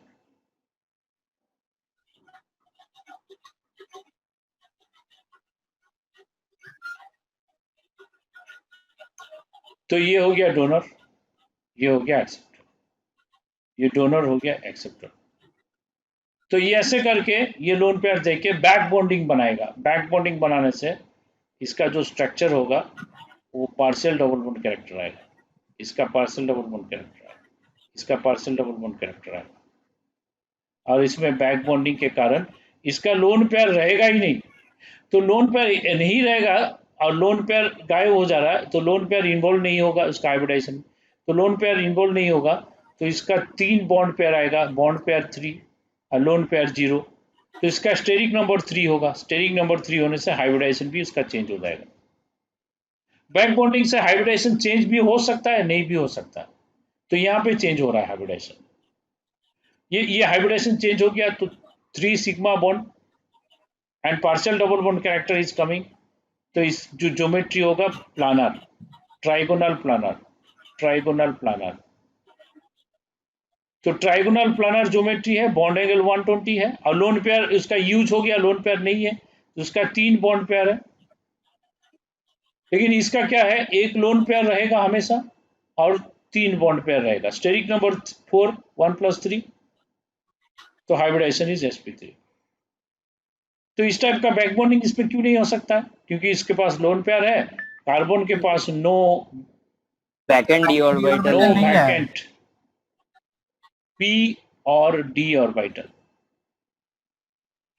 [SPEAKER 1] तो ये हो गया डोनर, ये हो गया एक्सेप्टर, ये डोनर हो गया एक्सेप्टर. तो ये ऐसे करके ये लोन पेयर देके बैक बॉन्डिंग बनाएगा. बैक बॉन्डिंग बनाने से इसका जो स्ट्रक्चर होगा वो पार्शियल डबल बॉन्ड कैरेक्टर आएगा, इसका पार्शियल डबल बॉन्ड कैरेक्टर आएगा, इसका पार्शियल डबल बॉन्ड कैरेक्टर आएगा. और इसमें बैक बॉन्डिंग के कारण इसका लोन पेयर रहेगा ही नहीं. तो लोन पेयर नहीं रहेगा और लोन पेयर गायब हो जा रहा है, तो लोन पेयर इन्वॉल्व नहीं होगा उसका हाइब्रिडाइजेशन. तो लोन पेयर इन्वॉल्व नहीं होगा तो इसका 3 बॉन्ड पेयर आएगा, बॉन्ड पेयर 3 और लोन पेयर 0. तो इसका स्टेरिक नंबर 3 होगा. स्टेरिक नंबर 3 होने से हाइब्रिडाइजेशन भी इसका चेंज हो जाएगा. बैक बॉन्डिंग से हाइब्रिडाइजेशन चेंज भी हो सकता है, नहीं भी हो सकता है. तो यहाँ पे चेंज हो रहा है हाइब्रिडाइजेशन. ये हाइब्रिडाइजेशन चेंज हो गया तो 3 sigma bond and partial double bond character is coming. तो इस जो ज्योमेट्री होगा planar, trigonal planar, trigonal planar. तो ट्राइगोनल प्लानर ज्योमेट्री है, बॉन्ड एंगल 120 है और लोन पेयर उसका यूज हो गया, लोन पेयर नहीं है तो उसका 3 बॉन्ड पेयर है. लेकिन इसका क्या है? एक लोन पेयर रहेगा हमेशा और 3 बॉन्ड पेयर रहेगा. Steric number 4 1 + 3. तो हाइब्रिडाइजेशन इज sp3. तो इस टाइप का बैक बॉन्डिंग इसमें क्यों नहीं हो सकता? क्योंकि इसके पास लोन पेयर है, कार्बन के पास no
[SPEAKER 2] vacant d orbital
[SPEAKER 1] no
[SPEAKER 2] नहीं है.
[SPEAKER 1] वैकेंट p और d ऑर्बिटल.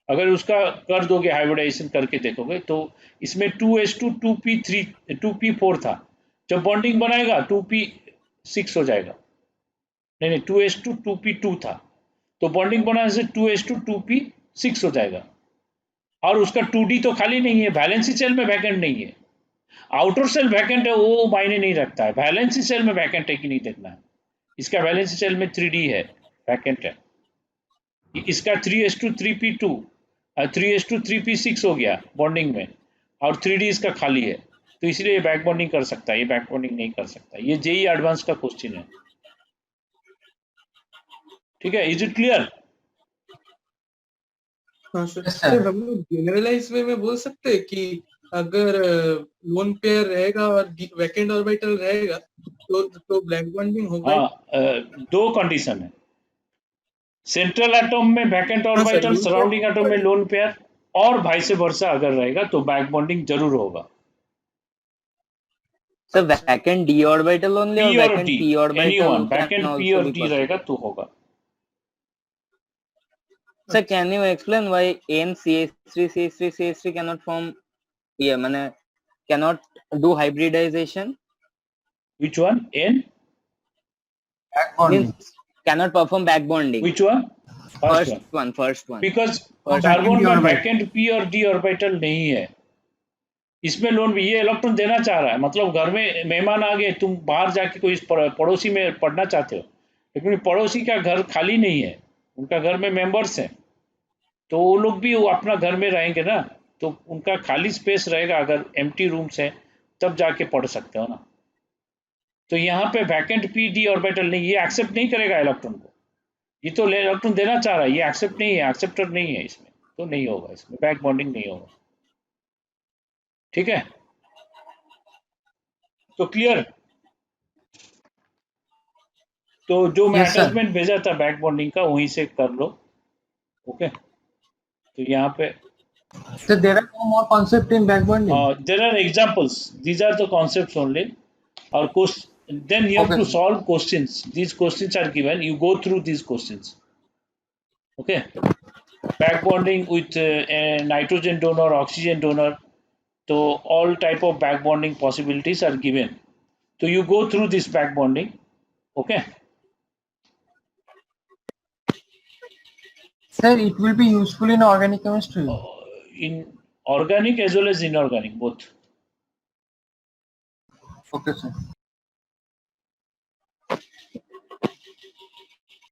[SPEAKER 1] अगर उसका कर दोगे हाइब्रिडाइजेशन करके देखोगे तो इसमें 2s2 2p3 2p4 था. जब बॉन्डिंग बनाएगा 2p6 हो जाएगा. नहीं 2s2 2p2 था, तो बॉन्डिंग बनाने से 2s2 2p6 हो जाएगा. और उसका 2d तो खाली नहीं है, वैलेंसी सेल में वैकेंट नहीं है. आउटर सेल वैकेंट है वो मायने नहीं रखता है, वैलेंसी सेल में वैकेंट है कि नहीं देखना है. इसका वैलेंसी सेल में 3d है, वैकेंट है. इसका 3s2 3p2 3s2 3p6 हो गया बॉन्डिंग में और 3d इसका खाली है. तो इसलिए ये बैक बॉन्डिंग कर सकता है, ये बैक बॉन्डिंग नहीं कर सकता। ये जेई एडवांस का क्वेश्चन है, ठीक है? Is it clear?
[SPEAKER 4] हाँ सर।
[SPEAKER 3] Yes, sir.
[SPEAKER 4] सर हम लोग जनरलाइज वे में बोल सकते हैं कि अगर लोन पेयर रहेगा और वैकेंट ऑर्बिटल रहेगा तो ब्लैक बॉन्डिंग होगा।
[SPEAKER 1] हाँ, दो कंडीशन है, सेंट्रल एटम में वैकेंट ऑर्बिटल, सराउंडिंग एटम में लोन पेयर, और वाइस वर्सा अगर रहेगा तो बैक बॉन्डिंग जरूर होगा।
[SPEAKER 2] Sir vacant d orbital only और
[SPEAKER 1] P और
[SPEAKER 2] vacant
[SPEAKER 1] D,
[SPEAKER 2] p orbital
[SPEAKER 1] anyone, vacant P और D रहेगा तो होगा।
[SPEAKER 2] Sir, can you explain why N CH3 cannot form? Yeah, माने cannot do hybridization.
[SPEAKER 1] Which one? N?
[SPEAKER 3] Back bonding.
[SPEAKER 2] Means cannot perform back bonding.
[SPEAKER 1] Which one?
[SPEAKER 2] First one.
[SPEAKER 1] Because
[SPEAKER 2] First
[SPEAKER 1] carbon
[SPEAKER 3] D
[SPEAKER 1] में
[SPEAKER 3] orbital.
[SPEAKER 1] Vacant P और D orbital नहीं है, इसमें loan भी ये electron देना चाह रहा है। मतलब घर में मेहमान आ गए, तुम बाहर जाके कोई पड़ोसी में पढ़ना चाहते हो, लेकिन पड़ोसी का घर खाली नहीं है, उनका घर में मेंबर्स हैं, तो वो लोग भी वो अपना घर में रहेंगे ना, तो उनका खाली स्पेस रहेगा, अगर एम्प्टी रूम्स है तब जाके पढ़ सकते हो ना। तो यहाँ पे वैकेंट P D ऑर्बिटल नहीं, ये एक्सेप्ट नहीं करेगा इलेक्ट्रॉन को, ये तो इलेक्ट्रॉन देना चाह रहा है, ये एक्सेप्ट नहीं है, एक्सेप्टर नहीं है इसमें, तो नहीं होगा, इसमें बैक बॉन्डिंग नहीं होगा, ठीक है? तो क्लियर? तो जो मैं
[SPEAKER 3] Yes, sir.
[SPEAKER 1] अटैचमेंट भेजा था बैक बॉन्डिंग का वहीं से कर लो, ओके? तो यहाँ पे
[SPEAKER 3] So there are no more concept in back bonding.
[SPEAKER 1] there are examples, these are the concepts only, or then you have
[SPEAKER 3] Okay.
[SPEAKER 1] to solve questions. These questions are given, you go through these questions, okay? Back bonding with a nitrogen donor, oxygen donor, so all type of back bonding possibilities are given, so you go through this back bonding, okay?
[SPEAKER 3] Sir, it will be useful in organic chemistry.
[SPEAKER 1] In organic as well as inorganic, both.
[SPEAKER 3] Okay, sir.